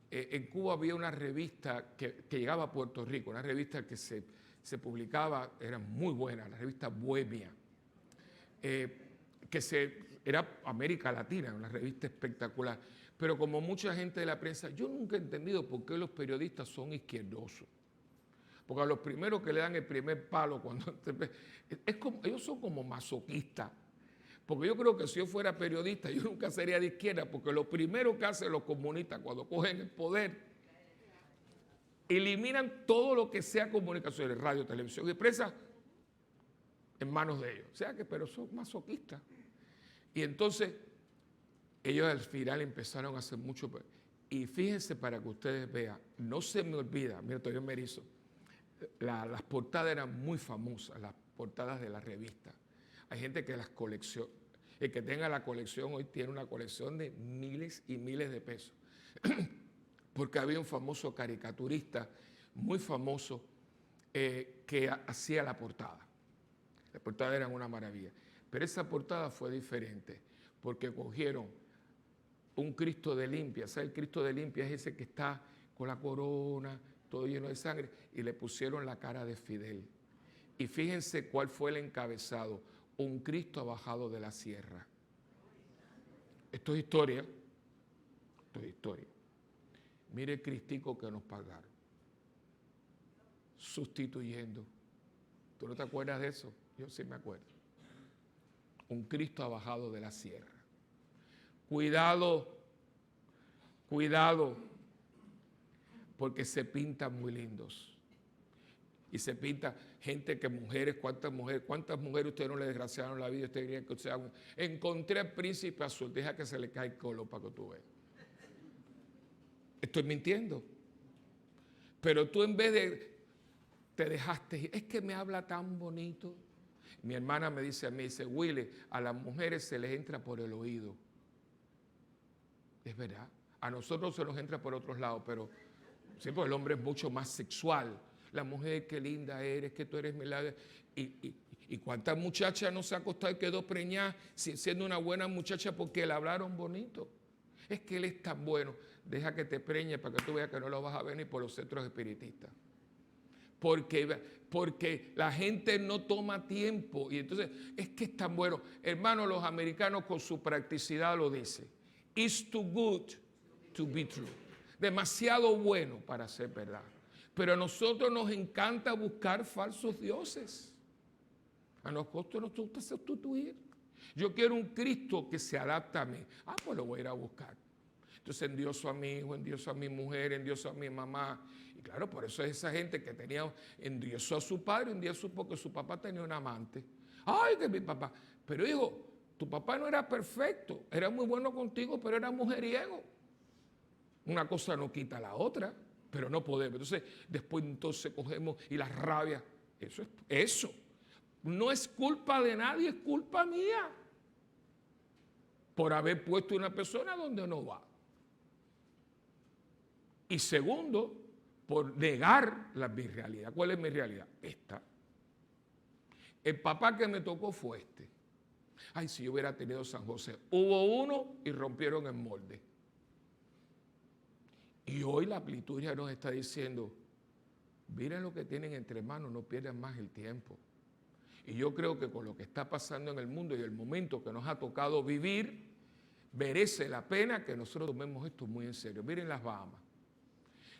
en Cuba había una revista que llegaba a Puerto Rico, una revista que se publicaba, era muy buena, la revista Bohemia, era América Latina, una revista espectacular. Pero como mucha gente de la prensa, yo nunca he entendido por qué los periodistas son izquierdosos. Porque a los primeros que le dan el primer palo, ellos son como masoquistas. Porque yo creo que si yo fuera periodista, yo nunca sería de izquierda, porque lo primero que hacen los comunistas cuando cogen el poder, eliminan todo lo que sea comunicaciones, radio, televisión y prensa, en manos de ellos. O sea que, pero son masoquistas. Y entonces, ellos al final empezaron a hacer mucho. Y fíjense, para que ustedes vean, no se me olvida, mira, todavía me erizo, las portadas eran muy famosas, las portadas de la revista. Hay gente que las colecciona. El que tenga la colección hoy tiene una colección de miles y miles de pesos. Porque había un famoso caricaturista, muy famoso, que hacía la portada. Las portadas eran una maravilla. Pero esa portada fue diferente, porque cogieron un Cristo de limpia. ¿Sabes? El Cristo de limpia es ese que está con la corona, todo lleno de sangre, y le pusieron la cara de Fidel. Y fíjense cuál fue el encabezado: un Cristo bajado de la sierra. Esto es historia. Esto es historia. Mire el Cristico que nos pagaron. Sustituyendo. ¿Tú no te acuerdas de eso? Yo sí me acuerdo. Un Cristo bajado de la sierra. Cuidado, cuidado, porque se pintan muy lindos. Y se pinta gente que mujeres, ¿cuántas mujeres ustedes no le desgraciaron la vida? Ustedes dirían que ustedes encontré al príncipe azul, deja que se le cae el colo para que tú veas. Estoy mintiendo. Pero tú, en vez de, te dejaste, es que me habla tan bonito. Mi hermana me dice a mí, dice, Willy, a las mujeres se les entra por el oído. Es verdad. A nosotros se nos entra por otros lados, pero siempre el hombre es mucho más sexual. La mujer, qué linda eres, que tú eres milagro. Y cuántas muchachas no se ha acostado y quedó preñada siendo una buena muchacha porque le hablaron bonito. Es que él es tan bueno. Deja que te preñe para que tú veas que no lo vas a ver ni por los centros espiritistas. Porque la gente no toma tiempo. Y entonces, es que es tan bueno. Hermano, los americanos con su practicidad lo dicen. It's too good to be true. Demasiado bueno para ser verdad. Pero a nosotros nos encanta buscar falsos dioses. A nosotros nos gusta sustituir. Yo quiero un Cristo que se adapta a mí. Pues lo voy a ir a buscar. Entonces endioso a mi hijo, endioso a mi mujer, endioso a mi mamá. Y claro, por eso es esa gente que tenía, endiosó a su padre, endiosó porque su papá tenía un amante. Ay, que mi papá. Pero hijo, tu papá no era perfecto, era muy bueno contigo, pero era mujeriego. Una cosa no quita la otra, pero no podemos. Entonces, después cogemos y la rabia. Eso. No es culpa de nadie, es culpa mía. Por haber puesto una persona donde no va. Y segundo, por negar mi realidad. ¿Cuál es mi realidad? Esta. El papá que me tocó fue este. Ay, si yo hubiera tenido San José. Hubo uno y rompieron el molde. Y hoy la liturgia nos está diciendo, miren lo que tienen entre manos, no pierdan más el tiempo. Y yo creo que con lo que está pasando en el mundo y el momento que nos ha tocado vivir, merece la pena que nosotros tomemos esto muy en serio. Miren las Bahamas.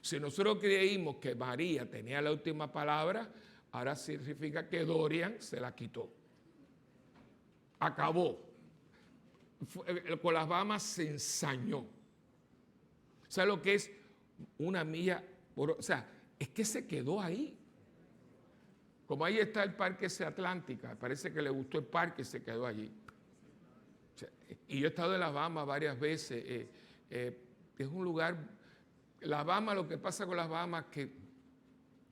Si nosotros creímos que María tenía la última palabra, ahora significa que Dorian se la quitó. Acabó. Con las Bahamas se ensañó. ¿Sabe lo que es una milla? O sea, es que se quedó ahí. Como ahí está el Parque Atlántica, parece que le gustó el parque y se quedó allí. O sea, y yo he estado en las Bahamas varias veces. Es un lugar, las Bahamas, lo que pasa con las Bahamas es que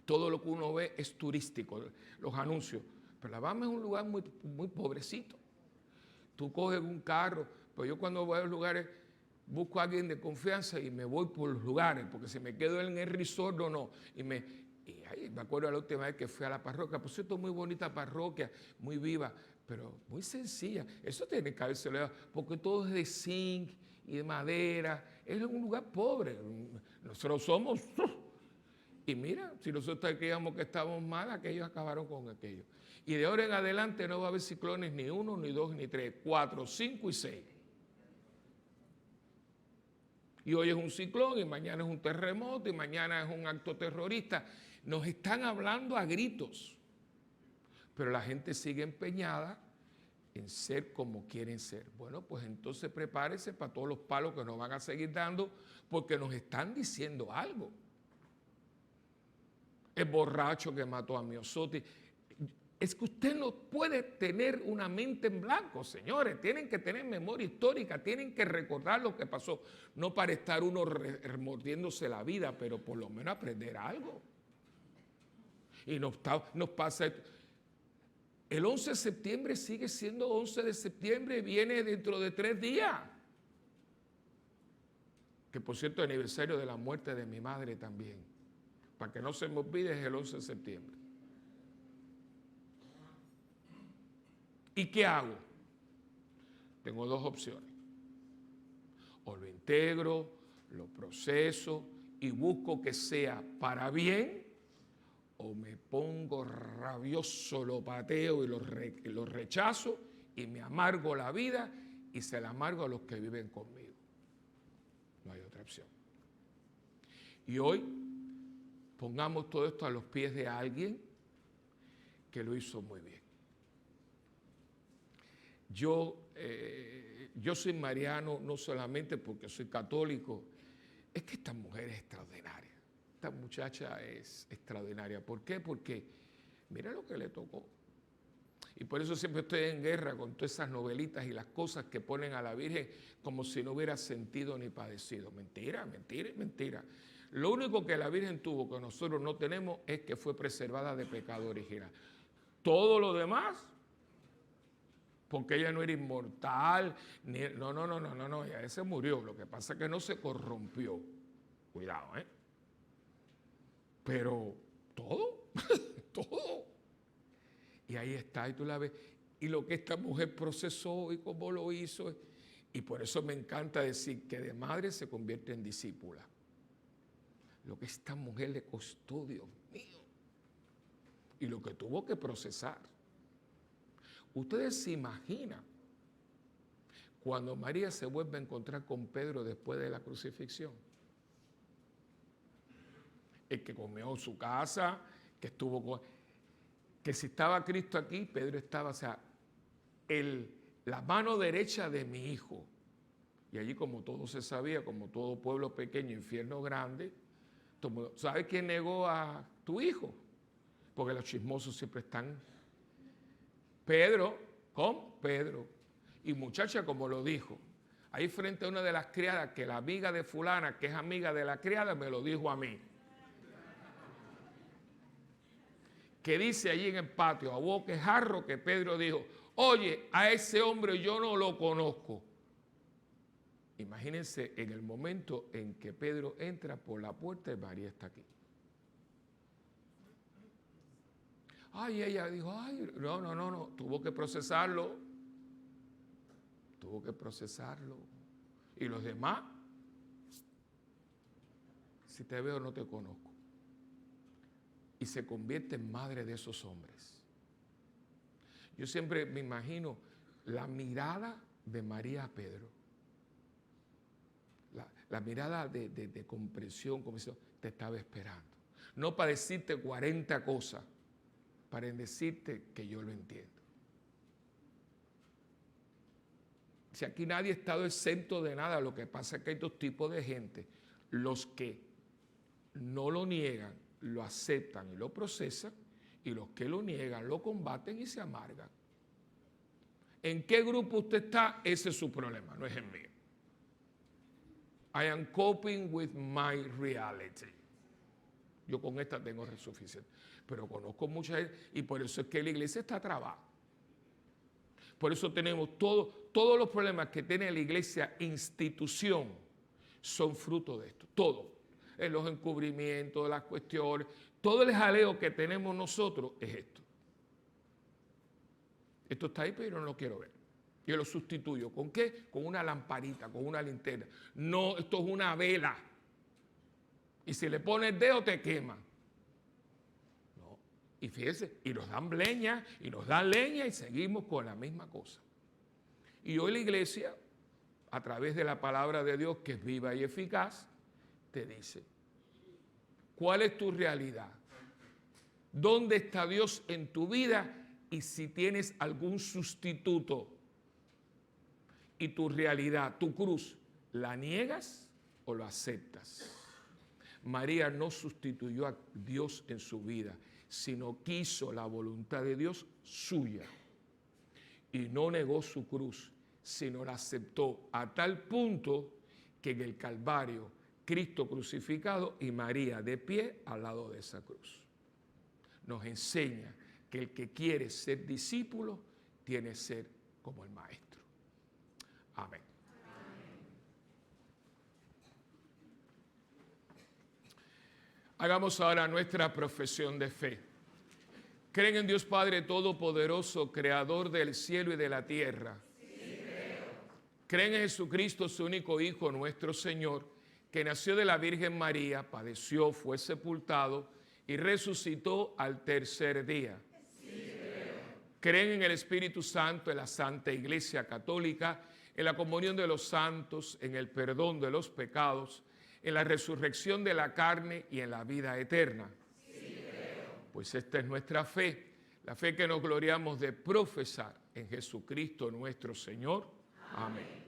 todo lo que uno ve es turístico, los anuncios. Pero las Bahamas es un lugar muy, muy pobrecito. Tú coges un carro, pues yo cuando voy a los lugares busco a alguien de confianza y me voy por los lugares, porque si me quedo en el resort no. Y me acuerdo la última vez que fui a la parroquia, por cierto, muy bonita parroquia, muy viva, pero muy sencilla. Eso tiene que haberse leído, porque todo es de zinc y de madera. Es un lugar pobre. Nosotros somos... Y mira, si nosotros creíamos que estábamos mal, aquellos acabaron con aquello. Y de ahora en adelante no va a haber ciclones ni 1, ni 2, ni 3, 4, 5 y 6. Y hoy es un ciclón, y mañana es un terremoto, y mañana es un acto terrorista. Nos están hablando a gritos, pero la gente sigue empeñada en ser como quieren ser. Bueno, pues entonces prepárese para todos los palos que nos van a seguir dando, porque nos están diciendo algo. El borracho que mató a Miosotti. Es que usted no puede tener una mente en blanco, señores. Tienen que tener memoria histórica, tienen que recordar lo que pasó. No para estar uno remordiéndose la vida, pero por lo menos aprender algo. Y nos pasa esto. El 11 de septiembre sigue siendo 11 de septiembre, viene dentro de 3 días. Que por cierto, el aniversario de la muerte de mi madre también. Para que no se me olvide, es el 11 de septiembre. ¿Y qué hago? Tengo 2 opciones. O lo integro, lo proceso y busco que sea para bien, o me pongo rabioso, lo pateo y lo rechazo y me amargo la vida y se la amargo a los que viven conmigo. No hay otra opción. Y hoy pongamos todo esto a los pies de alguien que lo hizo muy bien. Yo soy mariano no solamente porque soy católico, es que esta mujer es extraordinaria. Esta muchacha es extraordinaria. ¿Por qué? Porque mira lo que le tocó. Y por eso siempre estoy en guerra con todas esas novelitas y las cosas que ponen a la Virgen como si no hubiera sentido ni padecido. Mentira, mentira, mentira. Lo único que la Virgen tuvo que nosotros no tenemos es que fue preservada de pecado original. Todo lo demás, porque ella no era inmortal, no, ella se murió. Lo que pasa es que no se corrompió. Cuidado, ¿eh? Pero todo, todo. Y ahí está, y tú la ves. Y lo que esta mujer procesó y cómo lo hizo. Y por eso me encanta decir que de madre se convierte en discípula. Lo que esta mujer le costó, Dios mío. Y lo que tuvo que procesar. Ustedes se imaginan cuando María se vuelve a encontrar con Pedro después de la crucifixión. El que comió en su casa, que estuvo con... que si estaba Cristo aquí, Pedro estaba, o sea, la mano derecha de mi hijo. Y allí, como todo se sabía, como todo pueblo pequeño, infierno grande, ¿sabes quién negó a tu hijo? Porque los chismosos siempre están. Pedro, ¿cómo? Pedro. Y muchacha, como lo dijo, ahí frente a una de las criadas, que la amiga de fulana, que es amiga de la criada, me lo dijo a mí. Que dice allí en el patio, a boquejarro, que Pedro dijo, oye, a ese hombre yo no lo conozco. Imagínense en el momento en que Pedro entra por la puerta y María está aquí. Ay, ella dijo, ay, no, tuvo que procesarlo. Tuvo que procesarlo. Y los demás, si te veo no te conozco. Y se convierte en madre de esos hombres. Yo siempre me imagino la mirada de María a Pedro. La mirada de comprensión, como si te estaba esperando. No para decirte 40 cosas, para decirte que yo lo entiendo. Si aquí nadie ha estado exento de nada, lo que pasa es que hay dos tipos de gente. Los que no lo niegan, lo aceptan y lo procesan, y los que lo niegan, lo combaten y se amargan. ¿En qué grupo usted está? Ese es su problema, no es el mío. I am coping with my reality. Yo con esta tengo suficiente. Pero conozco mucha gente y por eso es que la iglesia está trabada. Por eso tenemos todos los problemas que tiene la iglesia institución son fruto de esto. Todo. En los encubrimientos, las cuestiones, todo el jaleo que tenemos nosotros es esto. Esto está ahí, pero no lo quiero ver. Yo lo sustituyo. ¿Con qué? Con una lamparita, con una linterna. No, esto es una vela. Y si le pones dedo te quema. No. Y fíjense, y nos dan leña, y nos dan leña y seguimos con la misma cosa. Y hoy la iglesia, a través de la palabra de Dios, que es viva y eficaz, te dice, ¿cuál es tu realidad? ¿Dónde está Dios en tu vida? Y si tienes algún sustituto. Y tu realidad, tu cruz, ¿la niegas o lo aceptas? María no sustituyó a Dios en su vida, sino quiso la voluntad de Dios suya. Y no negó su cruz, sino la aceptó a tal punto que en el Calvario, Cristo crucificado y María de pie al lado de esa cruz. Nos enseña que el que quiere ser discípulo tiene que ser como el Maestro. Amén. Hagamos ahora nuestra profesión de fe. ¿Creen en Dios Padre Todopoderoso, Creador del cielo y de la tierra? Sí, creo. ¿Creen en Jesucristo, su único Hijo, nuestro Señor, que nació de la Virgen María, padeció, fue sepultado y resucitó al tercer día? Sí, creo. ¿Creen en el Espíritu Santo, en la Santa Iglesia Católica, en la comunión de los santos, en el perdón de los pecados, en la resurrección de la carne y en la vida eterna? Sí, creo. Pues esta es nuestra fe, la fe que nos gloriamos de profesar en Jesucristo nuestro Señor. Amén.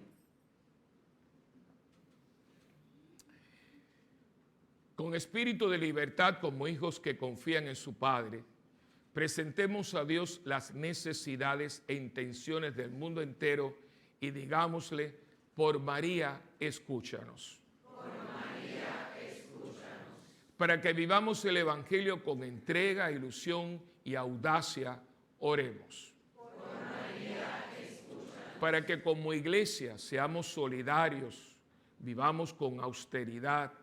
Con espíritu de libertad, como hijos que confían en su Padre, presentemos a Dios las necesidades e intenciones del mundo entero y digámosle, por María, escúchanos. Por María, escúchanos. Para que vivamos el Evangelio con entrega, ilusión y audacia, oremos. Por María, escúchanos. Para que como iglesia seamos solidarios, vivamos con austeridad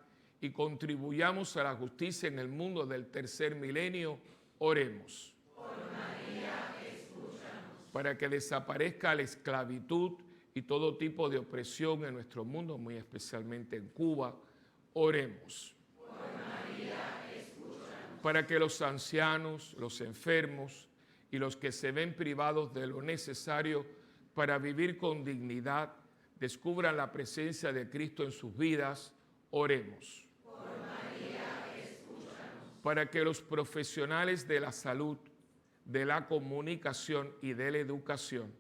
y contribuyamos a la justicia en el mundo del tercer milenio, oremos. Por María, escúchanos. Para que desaparezca la esclavitud y todo tipo de opresión en nuestro mundo, muy especialmente en Cuba, oremos. Por María, escúchanos. Para que los ancianos, los enfermos y los que se ven privados de lo necesario para vivir con dignidad, descubran la presencia de Cristo en sus vidas, oremos. Por María, escúchanos. Para que los profesionales de la salud de la comunicación y de la educación,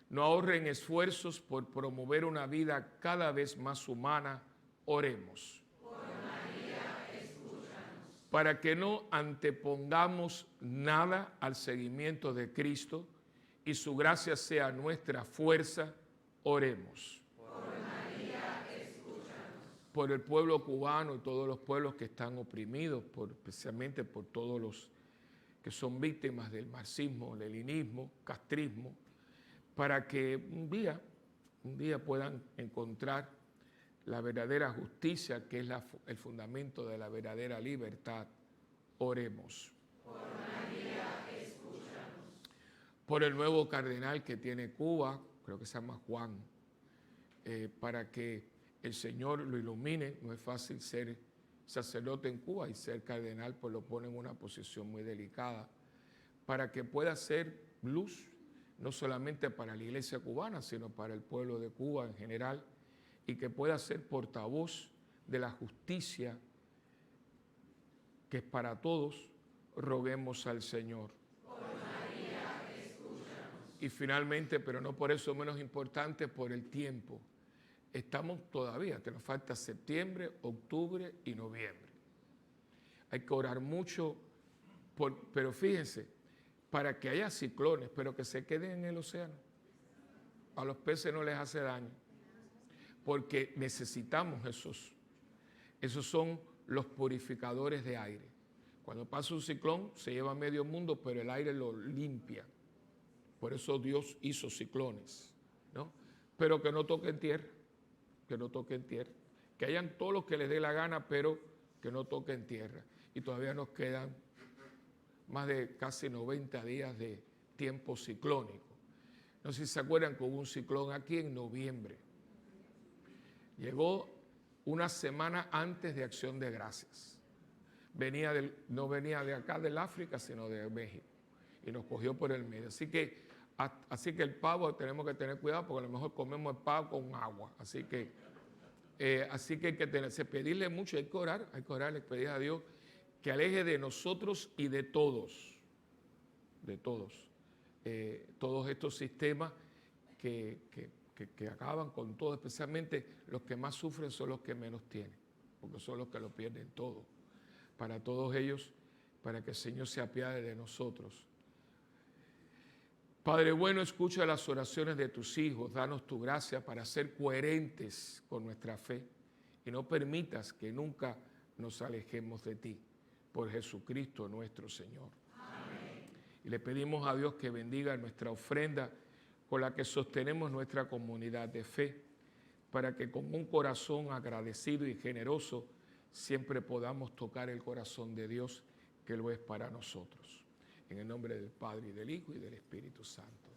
no ahorren esfuerzos por promover una vida cada vez más humana. Oremos. Por María, escúchanos. Para que no antepongamos nada al seguimiento de Cristo y su gracia sea nuestra fuerza, oremos. Por María, escúchanos. Por el pueblo cubano y todos los pueblos que están oprimidos, especialmente por todos los que son víctimas del marxismo, leninismo, castrismo, para que un día puedan encontrar la verdadera justicia, que es el fundamento de la verdadera libertad. Oremos. Por María, escúchanos. Por el nuevo cardenal que tiene Cuba, creo que se llama Juan, para que el Señor lo ilumine. No es fácil ser sacerdote en Cuba, y ser cardenal pues lo pone en una posición muy delicada, para que pueda ser luz, no solamente para la iglesia cubana, sino para el pueblo de Cuba en general, y que pueda ser portavoz de la justicia que es para todos. Roguemos al Señor. Por María, escúchanos. Y finalmente, pero no por eso menos importante, por el tiempo. Estamos todavía, que nos falta septiembre, octubre y noviembre. Hay que orar mucho, pero fíjense, para que haya ciclones, pero que se queden en el océano. A los peces no les hace daño, porque necesitamos esos. Esos son los purificadores de aire. Cuando pasa un ciclón, se lleva a medio mundo, pero el aire lo limpia. Por eso Dios hizo ciclones, ¿no? Pero que no toquen tierra, que no toquen tierra. Que hayan todos los que les dé la gana, pero que no toquen tierra. Y todavía nos quedan más de casi 90 días de tiempo ciclónico. No sé si se acuerdan que hubo un ciclón aquí en noviembre. Llegó una semana antes de Acción de Gracias. No venía de acá del África, sino de México. Y nos cogió por el medio. Así que el pavo tenemos que tener cuidado, porque a lo mejor comemos el pavo con agua. Así que hay que pedirle mucho, hay que orar, les pedir a Dios que aleje de nosotros y de todos todos estos sistemas que acaban con todo. Especialmente los que más sufren son los que menos tienen, porque son los que lo pierden todo. Para todos ellos, para que el Señor se apiade de nosotros. Padre bueno, escucha las oraciones de tus hijos, danos tu gracia para ser coherentes con nuestra fe y no permitas que nunca nos alejemos de ti. Por Jesucristo nuestro Señor. Amén. Y le pedimos a Dios que bendiga nuestra ofrenda con la que sostenemos nuestra comunidad de fe, para que con un corazón agradecido y generoso siempre podamos tocar el corazón de Dios, que lo es para nosotros. En el nombre del Padre, y del Hijo, y del Espíritu Santo.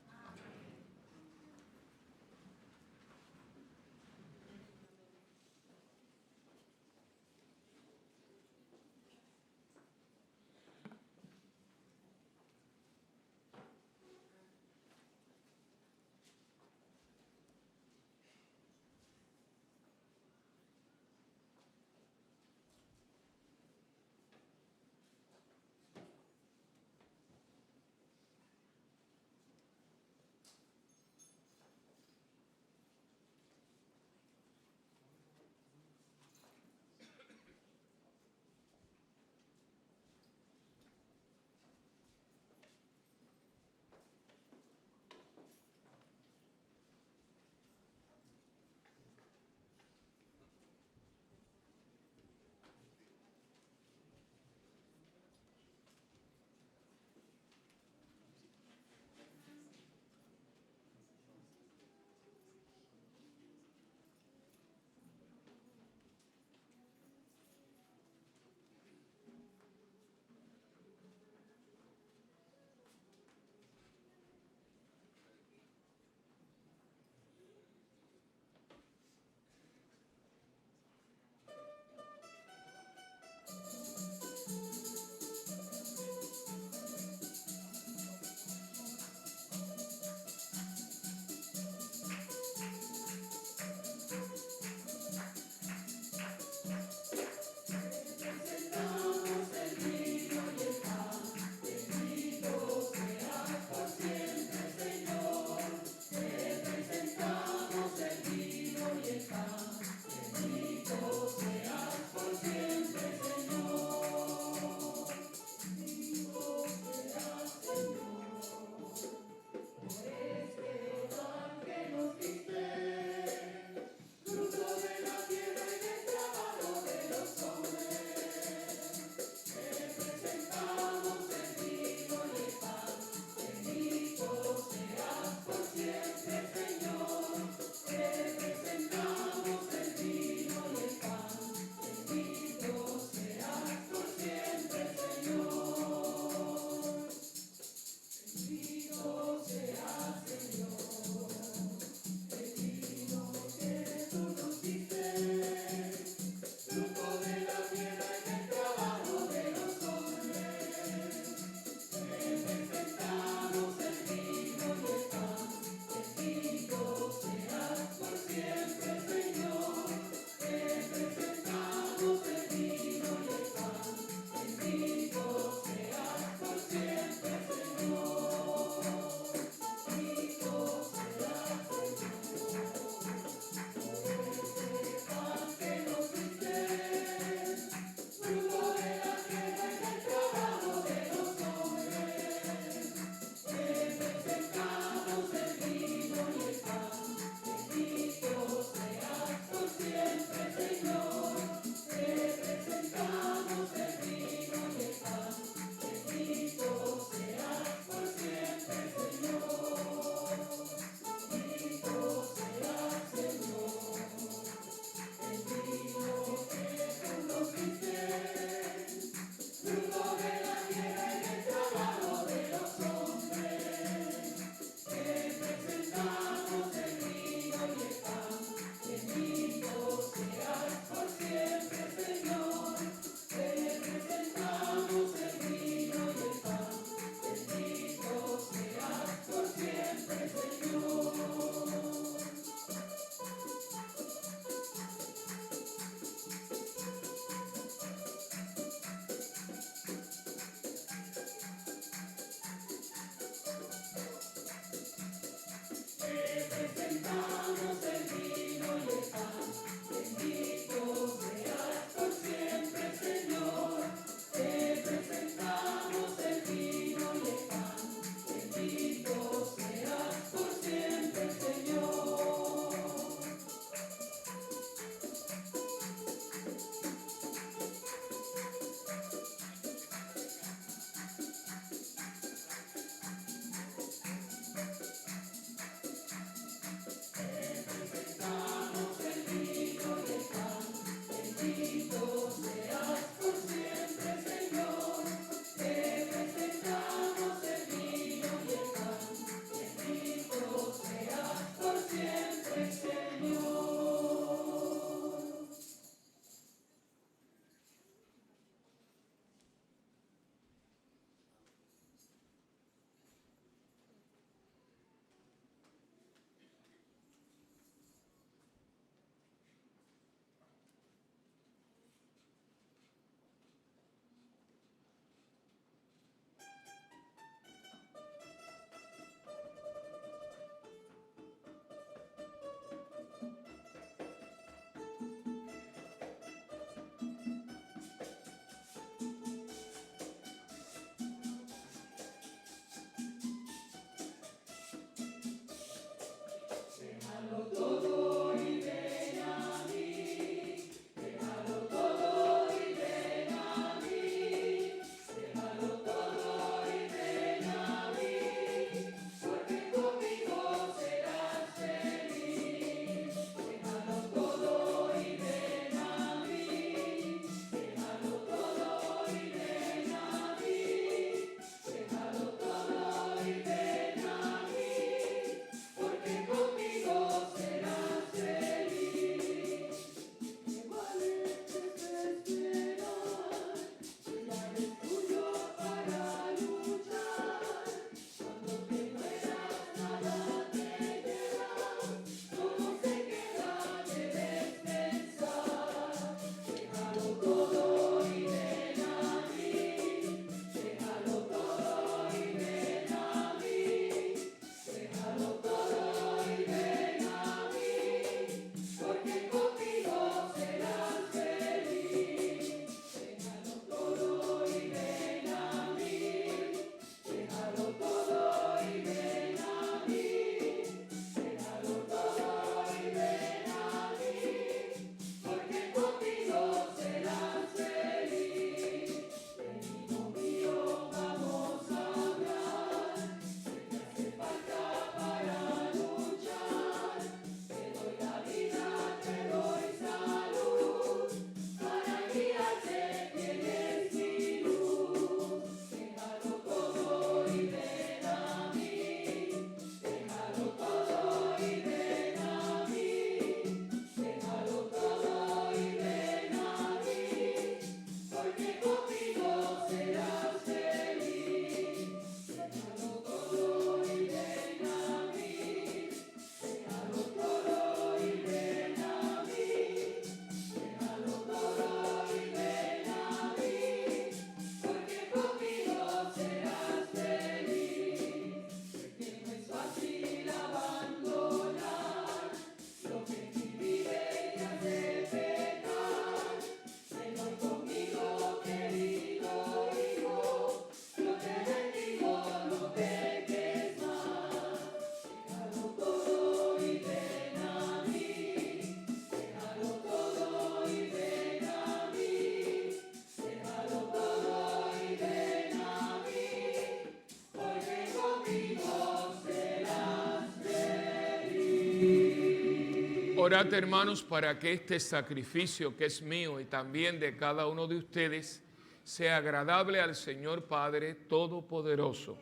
Orad, hermanos, para que este sacrificio que es mío y también de cada uno de ustedes sea agradable al Señor Padre Todopoderoso.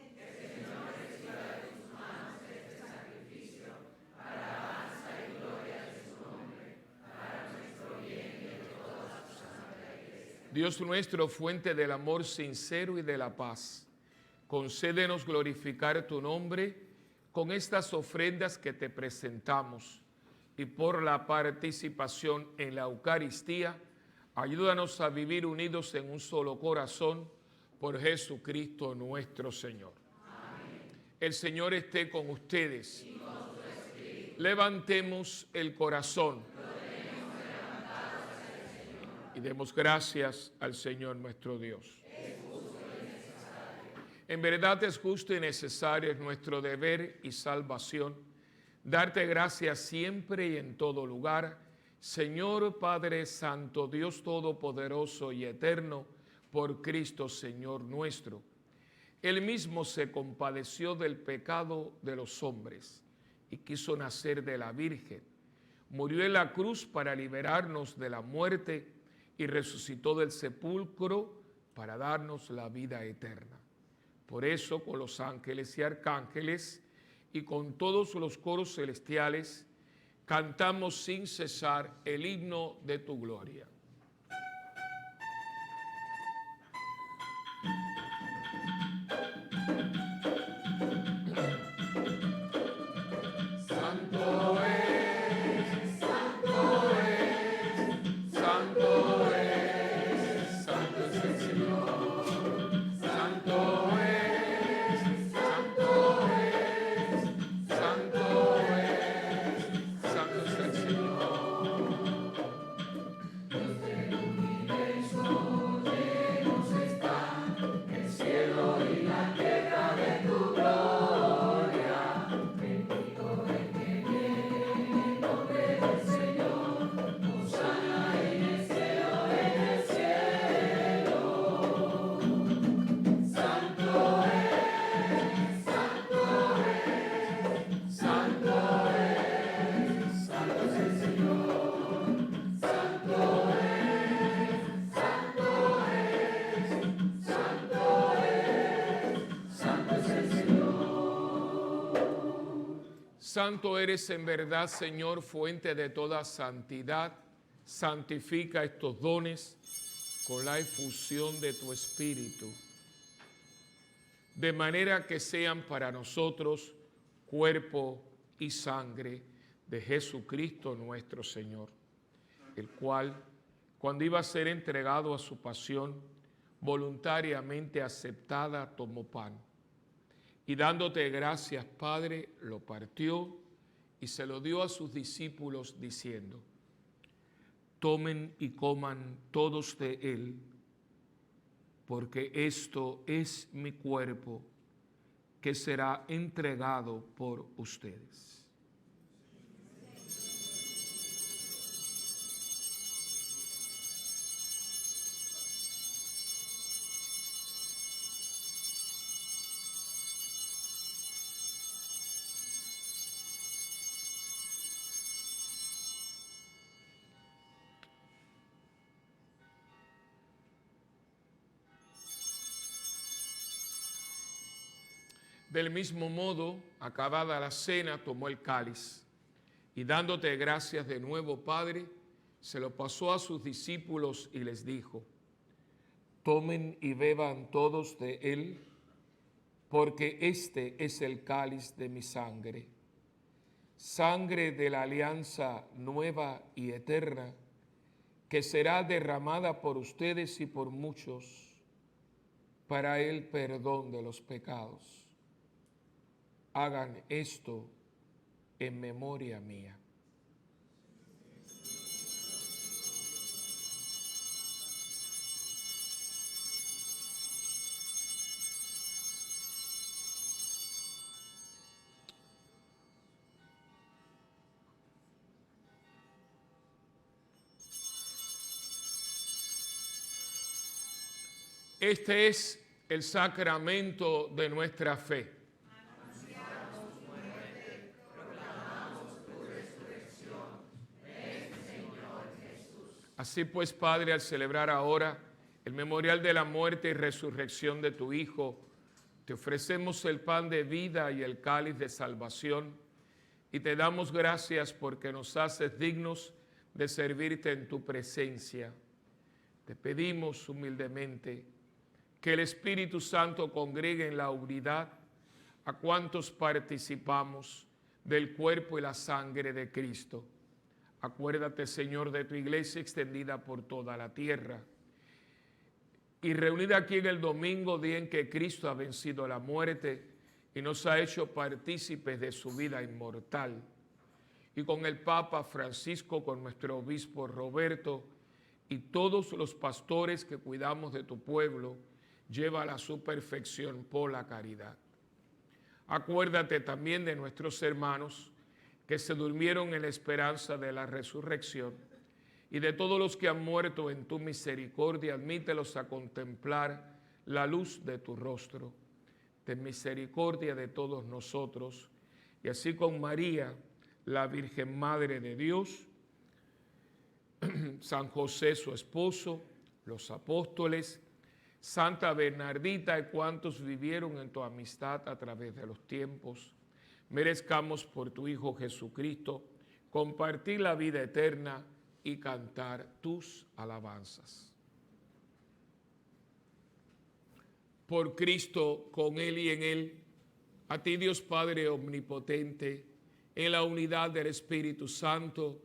Dios nuestro, fuente del amor sincero y de la paz, concédenos glorificar tu nombre con estas ofrendas que te presentamos y por la participación en la Eucaristía, ayúdanos a vivir unidos en un solo corazón por Jesucristo nuestro Señor. Amén. El Señor esté con ustedes. Y con su espíritu. Levantemos el corazón. Y demos gracias al Señor nuestro Dios. En verdad es justo y necesario, es nuestro deber y salvación, darte gracias siempre y en todo lugar, Señor Padre Santo, Dios Todopoderoso y Eterno, por Cristo Señor nuestro. Él mismo se compadeció del pecado de los hombres y quiso nacer de la Virgen. Murió en la cruz para liberarnos de la muerte y resucitó del sepulcro para darnos la vida eterna. Por eso, con los ángeles y arcángeles y con todos los coros celestiales, cantamos sin cesar el himno de tu gloria. Santo eres en verdad, Señor, fuente de toda santidad. Santifica estos dones con la efusión de tu Espíritu, de manera que sean para nosotros cuerpo y sangre de Jesucristo nuestro Señor, el cual, cuando iba a ser entregado a su pasión, voluntariamente aceptada, tomó pan. Y dándote gracias, Padre, lo partió y se lo dio a sus discípulos diciendo: tomen y coman todos de él, porque esto es mi cuerpo que será entregado por ustedes. Del mismo modo, acabada la cena, tomó el cáliz y dándote gracias de nuevo, Padre, se lo pasó a sus discípulos y les dijo: tomen y beban todos de él, porque este es el cáliz de mi sangre, sangre de la alianza nueva y eterna, que será derramada por ustedes y por muchos para el perdón de los pecados. Hagan esto en memoria mía. Este es el sacramento de nuestra fe. Así pues, Padre, al celebrar ahora el memorial de la muerte y resurrección de tu Hijo, te ofrecemos el pan de vida y el cáliz de salvación, y te damos gracias porque nos haces dignos de servirte en tu presencia. Te pedimos humildemente que el Espíritu Santo congregue en la unidad a cuantos participamos del cuerpo y la sangre de Cristo. Acuérdate, Señor, de tu iglesia extendida por toda la tierra y reunida aquí en el domingo, día en que Cristo ha vencido la muerte y nos ha hecho partícipes de su vida inmortal. Y con el Papa Francisco, con nuestro obispo Roberto y todos los pastores que cuidamos de tu pueblo, llévala a su perfección por la caridad. Acuérdate también de nuestros hermanos que se durmieron en la esperanza de la resurrección, y de todos los que han muerto en tu misericordia, admítelos a contemplar la luz de tu rostro. Ten misericordia de todos nosotros, y así con María, la Virgen Madre de Dios, San José su esposo, los apóstoles, Santa Bernardita y cuantos vivieron en tu amistad a través de los tiempos, merezcamos por tu Hijo Jesucristo compartir la vida eterna y cantar tus alabanzas. Por Cristo, con Él y en Él, a ti Dios Padre omnipotente, en la unidad del Espíritu Santo,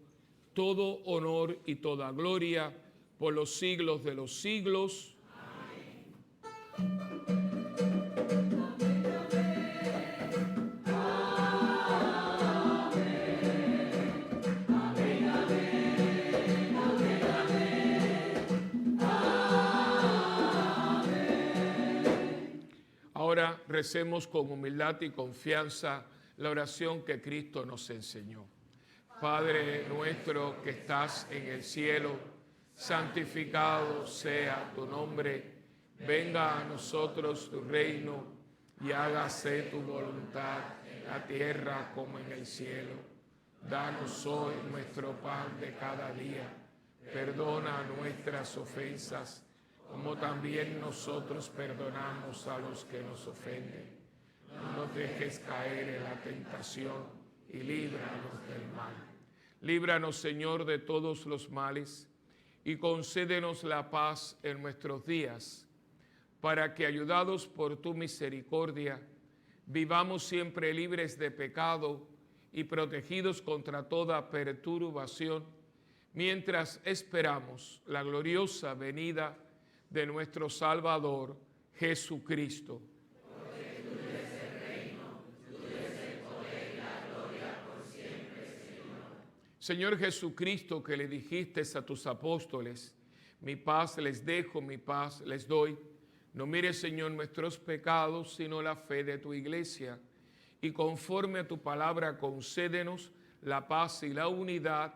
todo honor y toda gloria por los siglos de los siglos. Ahora recemos con humildad y confianza la oración que Cristo nos enseñó. Padre nuestro que estás en el cielo, santificado sea tu nombre. Venga a nosotros tu reino y hágase tu voluntad en la tierra como en el cielo. Danos hoy nuestro pan de cada día. Perdona nuestras ofensas, como también nosotros perdonamos a los que nos ofenden. No nos dejes caer en la tentación y líbranos del mal. Líbranos, Señor, de todos los males y concédenos la paz en nuestros días, para que, ayudados por tu misericordia, vivamos siempre libres de pecado y protegidos contra toda perturbación, mientras esperamos la gloriosa venida de nuestro Salvador, Jesucristo. Porque tuyo es el reino, tuyo es el poder y la gloria por siempre, Señor. Señor Jesucristo, que le dijiste a tus apóstoles, mi paz les dejo, mi paz les doy. No mires, Señor, nuestros pecados, sino la fe de tu iglesia. Y conforme a tu palabra, concédenos la paz y la unidad,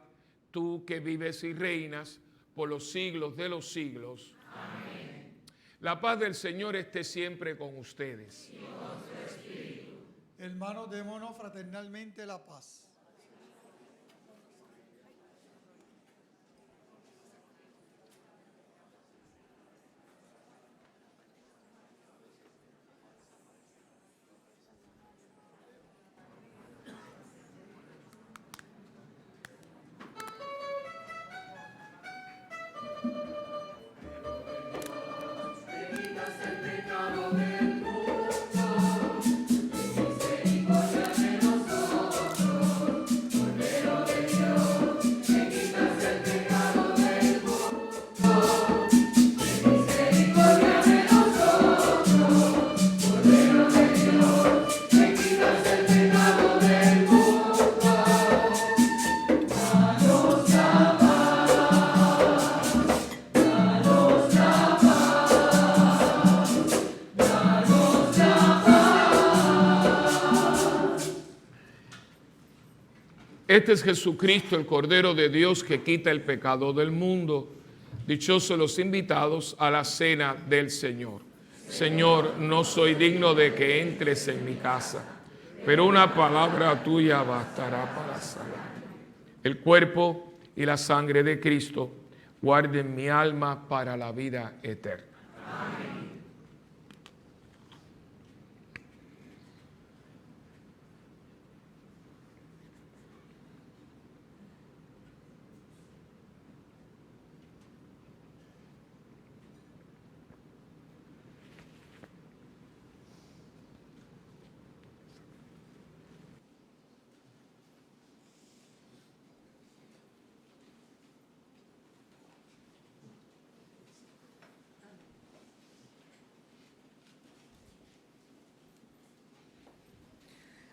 tú que vives y reinas por los siglos de los siglos. Amén. La paz del Señor esté siempre con ustedes. Y con tu espíritu. Hermanos, démonos fraternalmente la paz. Este es Jesucristo, el Cordero de Dios que quita el pecado del mundo. Dichosos los invitados a la cena del Señor. Señor, no soy digno de que entres en mi casa, pero una palabra tuya bastará para salvar. El cuerpo y la sangre de Cristo guarden mi alma para la vida eterna.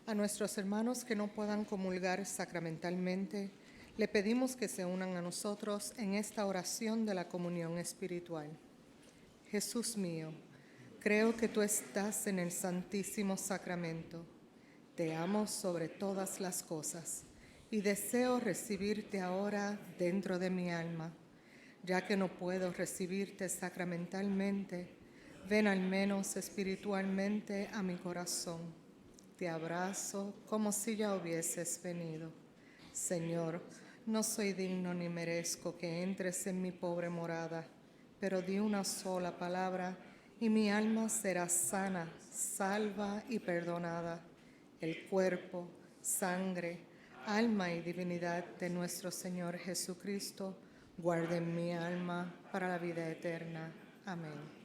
A nuestros hermanos que no puedan comulgar sacramentalmente, le pedimos que se unan a nosotros en esta oración de la comunión espiritual. Jesús mío, creo que tú estás en el Santísimo Sacramento. Te amo sobre todas las cosas y deseo recibirte ahora dentro de mi alma. Ya que no puedo recibirte sacramentalmente, ven al menos espiritualmente a mi corazón. Te abrazo como si ya hubieses venido. Señor, no soy digno ni merezco que entres en mi pobre morada, pero di una sola palabra y mi alma será sana, salva y perdonada. El cuerpo, sangre, alma y divinidad de nuestro Señor Jesucristo guarden mi alma para la vida eterna. Amén.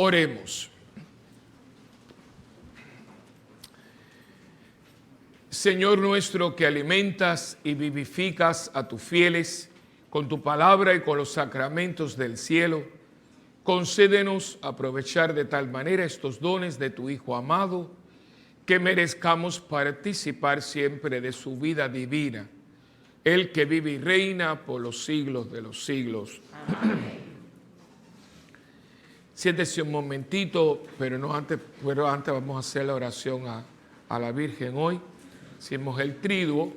Oremos. Señor nuestro, que alimentas y vivificas a tus fieles con tu palabra y con los sacramentos del cielo, concédenos aprovechar de tal manera estos dones de tu Hijo amado, que merezcamos participar siempre de su vida divina, el que vive y reina por los siglos de los siglos. Amén. Siéntese un momentito, pero antes vamos a hacer la oración a la Virgen hoy. Hacemos el triduo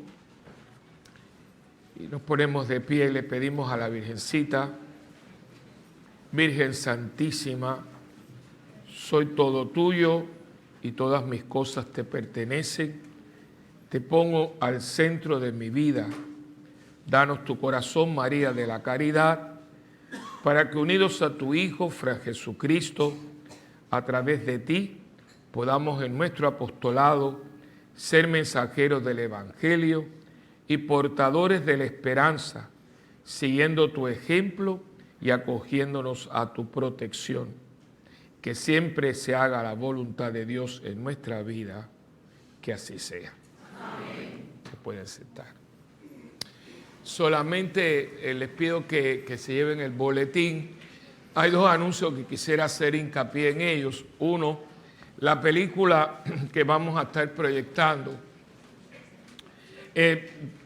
y nos ponemos de pie y le pedimos a la Virgencita: Virgen Santísima, soy todo tuyo y todas mis cosas te pertenecen. Te pongo al centro de mi vida. Danos tu corazón, María de la Caridad, para que unidos a tu Hijo, Fray Jesucristo, a través de ti, podamos en nuestro apostolado ser mensajeros del Evangelio y portadores de la esperanza, siguiendo tu ejemplo y acogiéndonos a tu protección. Que siempre se haga la voluntad de Dios en nuestra vida, que así sea. Amén. Se pueden sentar. Solamente les pido que se lleven el boletín. Hay dos anuncios que quisiera hacer hincapié en ellos. Uno, la película que vamos a estar proyectando.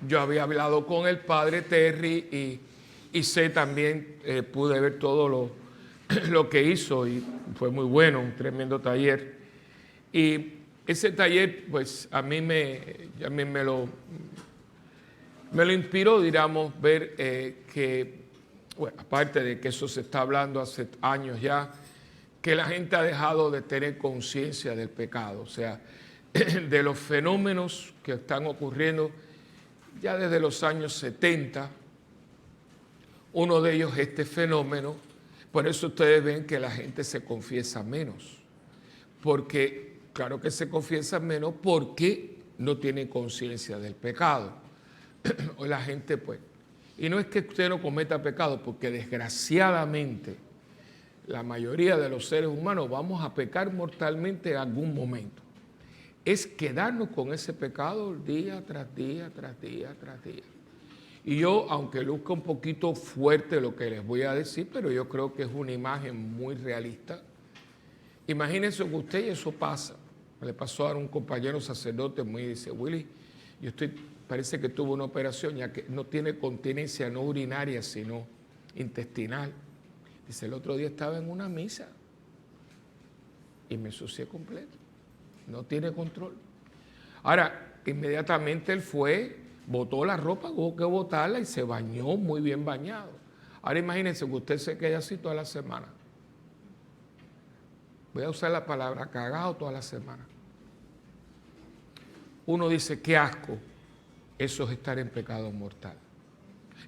Yo había hablado con el padre Terry y sé también, pude ver todo lo que hizo y fue muy bueno, un tremendo taller. Y ese taller, pues a mí me lo inspiró, digamos, ver que, bueno, aparte de que eso se está hablando hace años ya, que la gente ha dejado de tener conciencia del pecado, o sea, de los fenómenos que están ocurriendo ya desde los años 70. Uno de ellos es este fenómeno, por eso ustedes ven que la gente se confiesa menos, porque claro que se confiesa menos porque no tiene conciencia del pecado. Hoy la gente, pues, y no es que usted no cometa pecado, porque desgraciadamente la mayoría de los seres humanos vamos a pecar mortalmente en algún momento. Es quedarnos con ese pecado día tras día, tras día, tras día. Y yo, aunque luzca un poquito fuerte lo que les voy a decir, pero yo creo que es una imagen muy realista. Imagínense que usted, y eso pasa, le pasó a un compañero sacerdote, dice: Willy, parece que tuvo una operación, ya que no tiene continencia no urinaria, sino intestinal. Dice, el otro día estaba en una misa y me ensucié completo. No tiene control. Ahora, inmediatamente él fue, botó la ropa, hubo que botarla y se bañó muy bien bañado. Ahora imagínense que usted se quede así toda la semana. Voy a usar la palabra cagado toda la semana. Uno dice, qué asco. Eso es estar en pecado mortal.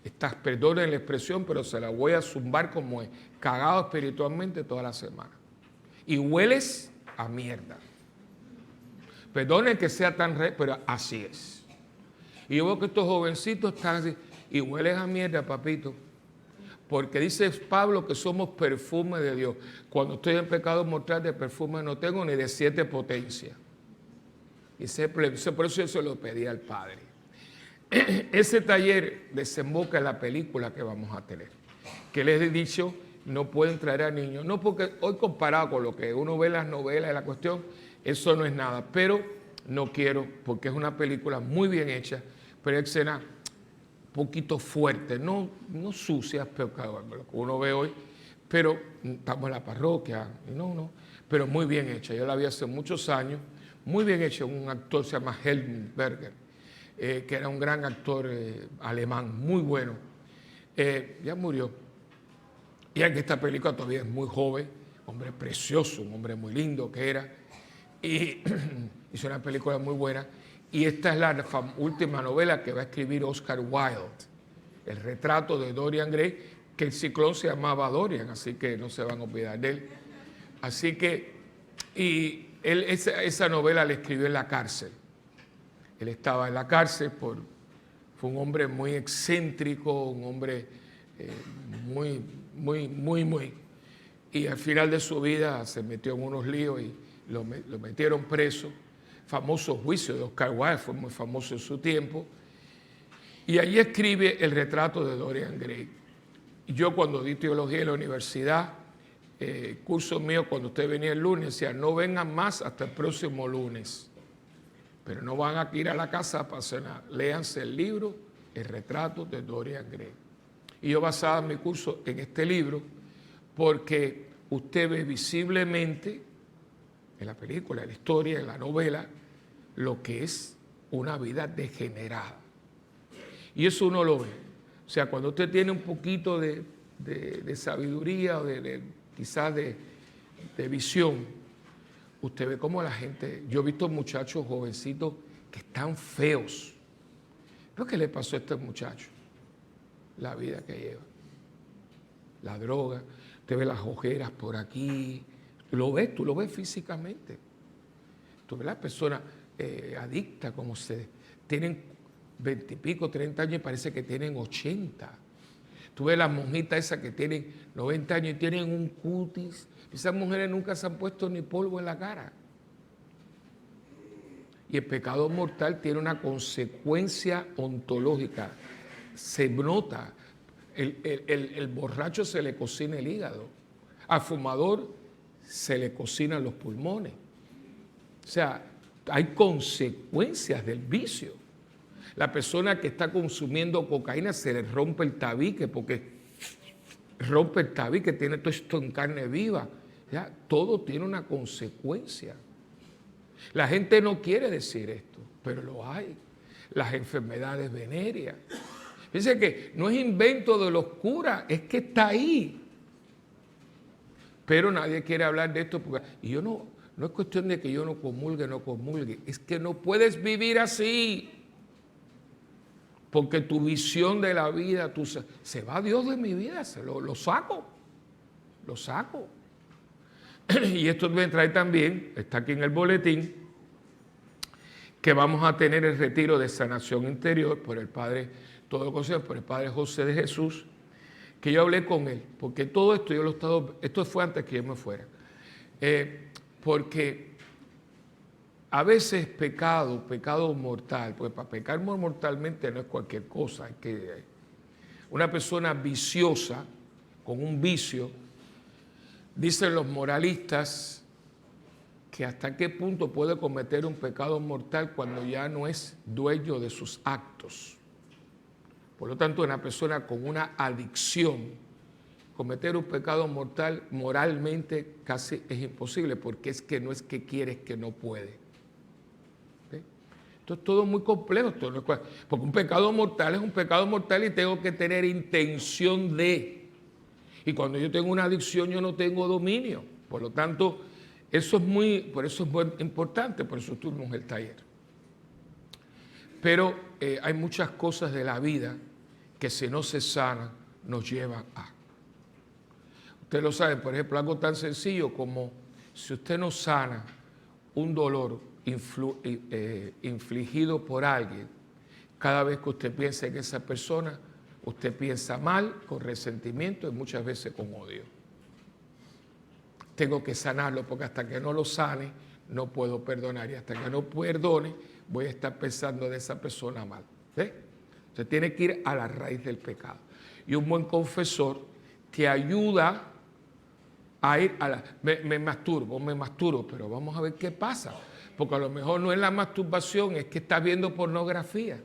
Estás, perdonen la expresión, pero se la voy a zumbar como es, cagado espiritualmente toda la semana. Y hueles a mierda. Perdonen que sea tan pero así es. Y yo veo que estos jovencitos están así, y hueles a mierda, papito. Porque dice Pablo que somos perfume de Dios. Cuando estoy en pecado mortal, de perfume no tengo ni de 7 potencias. Y por eso yo se lo pedí al Padre. Ese taller desemboca en la película que vamos a tener. Que les he dicho, no pueden traer a niños. No porque hoy comparado con lo que uno ve en las novelas y la cuestión, eso no es nada. Pero no quiero, porque es una película muy bien hecha, pero es escena un poquito fuerte, no sucias, pero lo que uno ve hoy, pero estamos en la parroquia, pero muy bien hecha. Yo la vi hace muchos años, muy bien hecha. Un actor se llama Helmut Berger, que era un gran actor alemán, muy bueno. Ya murió. Y en esta película todavía es muy joven, hombre precioso, un hombre muy lindo que era. Y hizo una película muy buena. Y esta es la última novela que va a escribir Oscar Wilde, el retrato de Dorian Gray, que el ciclón se llamaba Dorian, así que no se van a olvidar de él. Así que, y él esa novela la escribió en la cárcel. Él estaba en la cárcel, fue un hombre muy excéntrico, un hombre muy. y al final de su vida se metió en unos líos y lo metieron preso. Famoso juicio de Oscar Wilde, fue muy famoso en su tiempo. Y allí escribe el retrato de Dorian Gray. Y yo cuando di teología en la universidad, curso mío, cuando usted venía el lunes, decía, no vengan más hasta el próximo lunes. Pero no van a ir a la casa para cenar. Léanse el libro, el retrato de Dorian Gray. Y yo basaba mi curso en este libro porque usted ve visiblemente en la película, en la historia, en la novela, lo que es una vida degenerada. Y eso uno lo ve. O sea, cuando usted tiene un poquito de sabiduría o quizás de visión, usted ve cómo la gente... Yo he visto muchachos jovencitos que están feos. ¿Pero qué le pasó a este muchacho? La vida que lleva. La droga. Usted ve las ojeras por aquí. Tú lo ves físicamente. Tú ves las personas adictas, como tienen 20 y pico, 30 años y parece que tienen 80. Tú ves las monjitas esas que tienen 90 años y tienen un cutis. Esas mujeres nunca se han puesto ni polvo en la cara. Y el pecado mortal tiene una consecuencia ontológica. Se nota. El borracho se le cocina el hígado. Al fumador se le cocinan los pulmones. O sea, hay consecuencias del vicio. La persona que está consumiendo cocaína se le rompe el tabique porque rompe el tabique, tiene todo esto en carne viva. Ya, todo tiene una consecuencia. La gente no quiere decir esto, pero lo hay. Las enfermedades venéreas. Fíjense que no es invento de los curas, es que está ahí. Pero nadie quiere hablar de esto. Y yo no es cuestión de que yo no comulgue, es que no puedes vivir así. Porque tu visión de la vida, se va Dios de mi vida, lo saco. Y esto me trae también, está aquí en el boletín, que vamos a tener el retiro de sanación interior por el Padre, todo lo consejo, por el Padre José de Jesús, que yo hablé con él, porque todo esto esto fue antes que yo me fuera, porque a veces pecado mortal, pues para pecar mortalmente no es cualquier cosa, una persona viciosa, con un vicio, dicen los moralistas que hasta qué punto puede cometer un pecado mortal cuando ya no es dueño de sus actos. Por lo tanto, una persona con una adicción, cometer un pecado mortal moralmente casi es imposible, porque es que no es que quiere, es que no puede. ¿Sí? Esto es todo muy complejo, porque un pecado mortal es un pecado mortal y tengo que tener intención de. Y cuando yo tengo una adicción, yo no tengo dominio. Por lo tanto, por eso es muy importante, por eso estuvimos en el taller. Pero hay muchas cosas de la vida que si no se sanan, nos llevan a. Usted lo sabe, por ejemplo, algo tan sencillo como si usted no sana un dolor infligido por alguien, cada vez que usted piensa en esa persona, usted piensa mal, con resentimiento y muchas veces con odio. Tengo que sanarlo porque hasta que no lo sane, no puedo perdonar. Y hasta que no perdone, voy a estar pensando de esa persona mal. ¿Sí? Usted tiene que ir a la raíz del pecado. Y un buen confesor te ayuda a ir a la... Me masturbo, pero vamos a ver qué pasa. Porque a lo mejor no es la masturbación, es que estás viendo pornografía.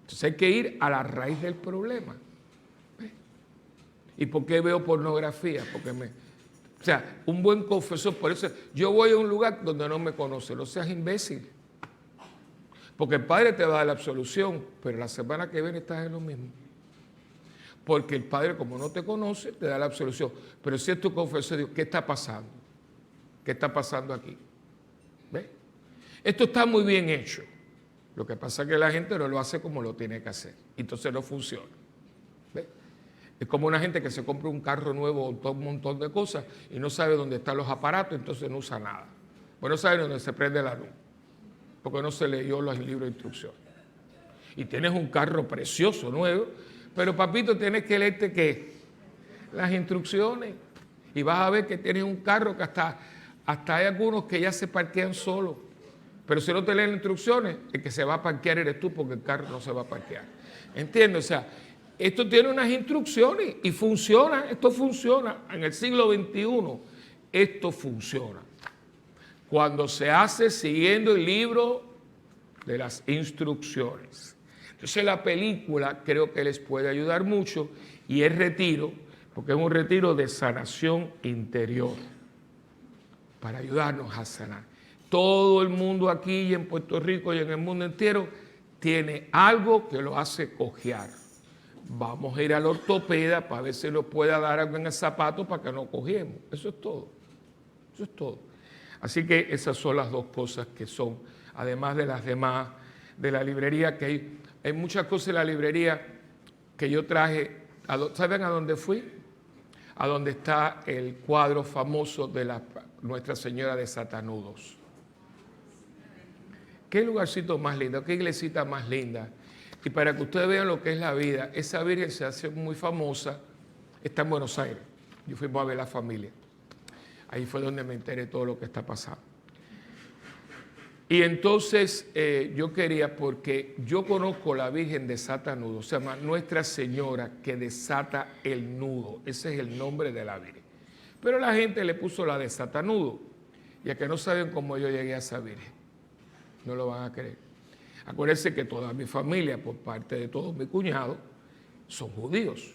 Entonces hay que ir a la raíz del problema. ¿Ves? ¿Y por qué veo pornografía? O sea, un buen confesor, por eso yo voy a un lugar donde no me conoce, no seas imbécil. Porque el Padre te va a dar la absolución, pero la semana que viene estás en lo mismo. Porque el Padre, como no te conoce, te da la absolución. Pero si es tu confesor, digo, ¿qué está pasando? ¿Qué está pasando aquí? ¿Ves? Esto está muy bien hecho. Lo que pasa es que la gente no lo hace como lo tiene que hacer. Entonces no funciona. ¿Ves? Es como una gente que se compra un carro nuevo o un montón de cosas y no sabe dónde están los aparatos, entonces no usa nada. Pues no sabe dónde se prende la luz, porque no se leyó los libros de instrucción. Y tienes un carro precioso, nuevo, pero papito, tienes que leerte ¿qué? Las instrucciones. y vas a ver que tienes un carro que hasta hay algunos que ya se parquean solos. Pero si no te leen las instrucciones, el que se va a parquear eres tú porque el carro no se va a parquear. ¿Entiendes? O sea, esto tiene unas instrucciones y funciona, esto funciona. En el siglo XXI, esto funciona. Cuando se hace siguiendo el libro de las instrucciones. Entonces la película creo que les puede ayudar mucho y es retiro, porque es un retiro de sanación interior para ayudarnos a sanar. Todo el mundo aquí y en Puerto Rico y en el mundo entero tiene algo que lo hace cojear. Vamos a ir al ortopeda para ver si nos puede dar algo en el zapato para que no cogiemos. Eso es todo. Eso es todo. Así que esas son las dos cosas que son, además de las demás de la librería, que hay muchas cosas en la librería que yo traje. ¿Saben a dónde fui? A donde está el cuadro famoso de Nuestra Señora de Satanudos. Qué lugarcito más lindo, qué iglesita más linda. Y para que ustedes vean lo que es la vida, esa Virgen se hace muy famosa, está en Buenos Aires. Yo fuimos a ver la familia. Ahí fue donde me enteré de todo lo que está pasando. Y entonces yo quería, porque yo conozco la Virgen de Satanudo, se llama Nuestra Señora que desata el nudo. Ese es el nombre de la Virgen. Pero la gente le puso la de Satanudo, ya que no saben cómo yo llegué a esa Virgen. No lo van a creer. Acuérdense que toda mi familia, por parte de todos mis cuñados, son judíos.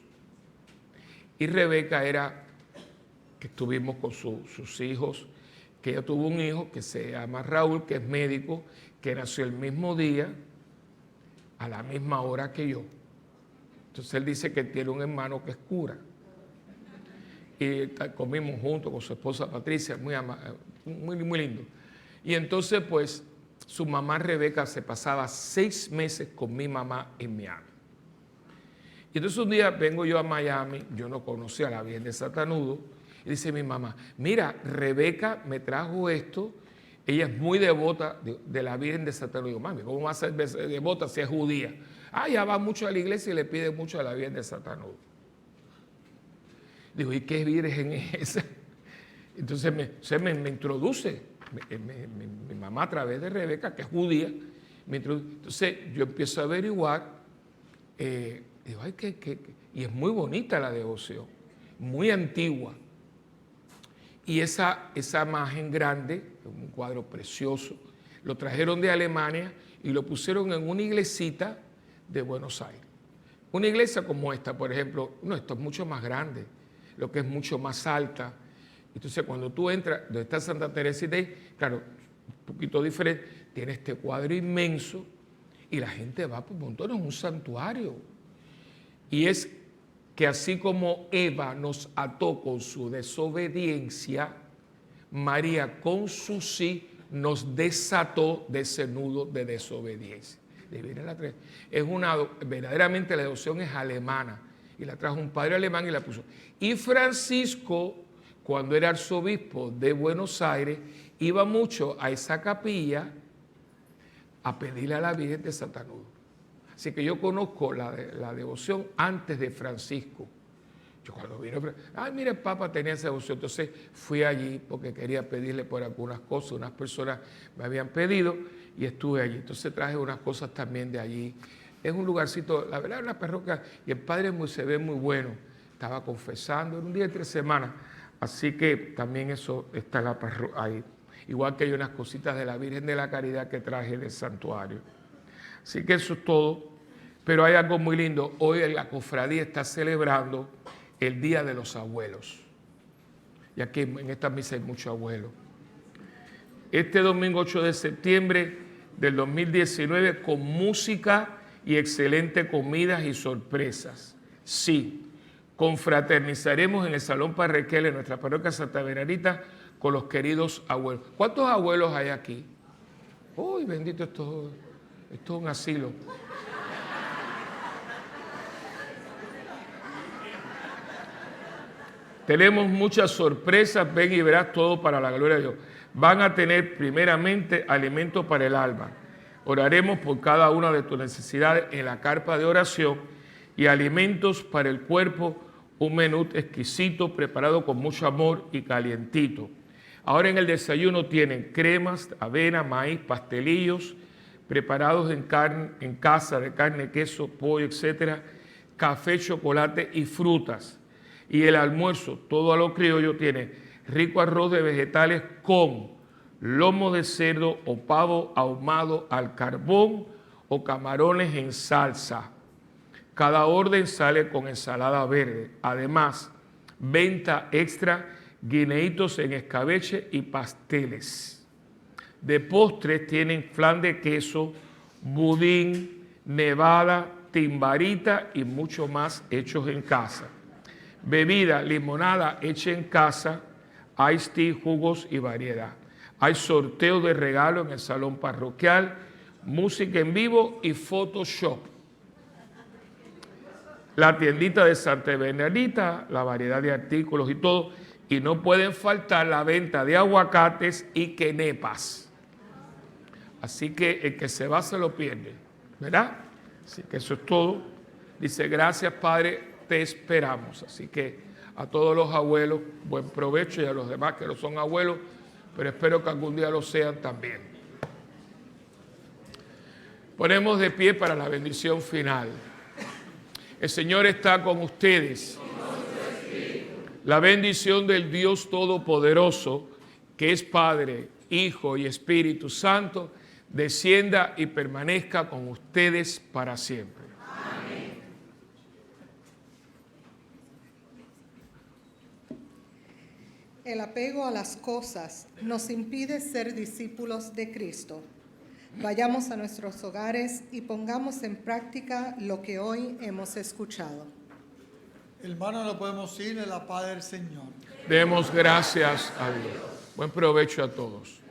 Y Rebeca era, que estuvimos con sus hijos, que ella tuvo un hijo que se llama Raúl, que es médico, que nació el mismo día, a la misma hora que yo. Entonces él dice que tiene un hermano que es cura. Y comimos juntos con su esposa Patricia, muy lindo. Y entonces pues su mamá Rebeca se pasaba 6 meses con mi mamá en Miami. Y entonces un día vengo yo a Miami, yo no conocía a la Virgen de Satanudo, y dice mi mamá, mira, Rebeca me trajo esto, ella es muy devota de la Virgen de Satanudo. Digo, mami, ¿cómo va a ser devota si es judía? Ah, ya va mucho a la iglesia y le pide mucho a la Virgen de Satanudo. Digo, ¿y qué virgen es esa? Entonces me introduce, mi mamá a través de Rebeca, que es judía, me introduce. Entonces yo empiezo a averiguar, digo, ay, y es muy bonita la devoción, muy antigua. Y esa imagen grande, un cuadro precioso, lo trajeron de Alemania y lo pusieron en una iglesita de Buenos Aires. Una iglesia como esta, por ejemplo, no, esto es mucho más grande, lo que es mucho más alta. Entonces, cuando tú entras, donde está Santa Teresita, claro, un poquito diferente, tiene este cuadro inmenso y la gente va por montones, es un santuario. Y es que así como Eva nos ató con su desobediencia, María con su sí nos desató de ese nudo de desobediencia. Verdaderamente la devoción es alemana y la trajo un padre alemán y la puso. Y Francisco, cuando era arzobispo de Buenos Aires, iba mucho a esa capilla a pedirle a la Virgen de Satanudo. Así que yo conozco la devoción antes de Francisco. Yo cuando vino, mira, el Papa tenía esa devoción. Entonces fui allí porque quería pedirle por algunas cosas. Unas personas me habían pedido y estuve allí. Entonces traje unas cosas también de allí. Es un lugarcito, la verdad, una parroquia. Y el padre se ve muy bueno. Estaba confesando en un día de 3 semanas. Así que también eso está ahí. Igual que hay unas cositas de la Virgen de la Caridad que traje del santuario. Así que eso es todo. Pero hay algo muy lindo. Hoy la cofradía está celebrando el Día de los Abuelos. Y aquí en esta misa hay muchos abuelos. Este domingo 8 de septiembre del 2019, con música y excelente comidas y sorpresas. Sí, confraternizaremos en el Salón Parroquial de nuestra parroquia Santa Bernardita con los queridos abuelos. ¿Cuántos abuelos hay aquí? Uy, bendito, esto es un asilo. Tenemos muchas sorpresas, ven y verás todo para la gloria de Dios. Van a tener primeramente alimento para el alma. Oraremos por cada una de tus necesidades en la carpa de oración y alimentos para el cuerpo, un menú exquisito preparado con mucho amor y calientito. Ahora en el desayuno tienen cremas, avena, maíz, pastelillos preparados en casa de carne, queso, pollo, etcétera, café, chocolate y frutas. Y el almuerzo, todo a lo criollo, tiene rico arroz de vegetales con lomo de cerdo o pavo ahumado al carbón o camarones en salsa. Cada orden sale con ensalada verde. Además, venta extra, guineitos en escabeche y pasteles. De postres tienen flan de queso, budín, nevada, timbarita y mucho más hechos en casa. Bebida, limonada hecha en casa, iced tea, jugos y variedad. Hay sorteo de regalo en el salón parroquial, música en vivo y Photoshop. La tiendita de Santa Bernardita, la variedad de artículos y todo. Y no pueden faltar la venta de aguacates y quenepas. Así que el que se va se lo pierde, ¿verdad? Así que eso es todo. Dice, gracias Padre, te esperamos. Así que a todos los abuelos, buen provecho, y a los demás que no son abuelos, pero espero que algún día lo sean también. Ponemos de pie para la bendición final. El Señor está con ustedes. La bendición del Dios Todopoderoso, que es Padre, Hijo y Espíritu Santo, descienda y permanezca con ustedes para siempre. Amén. El apego a las cosas nos impide ser discípulos de Cristo. Vayamos a nuestros hogares y pongamos en práctica lo que hoy hemos escuchado. Hermanos, no podemos ir en la paz del Señor. Demos gracias a Dios. Buen provecho a todos.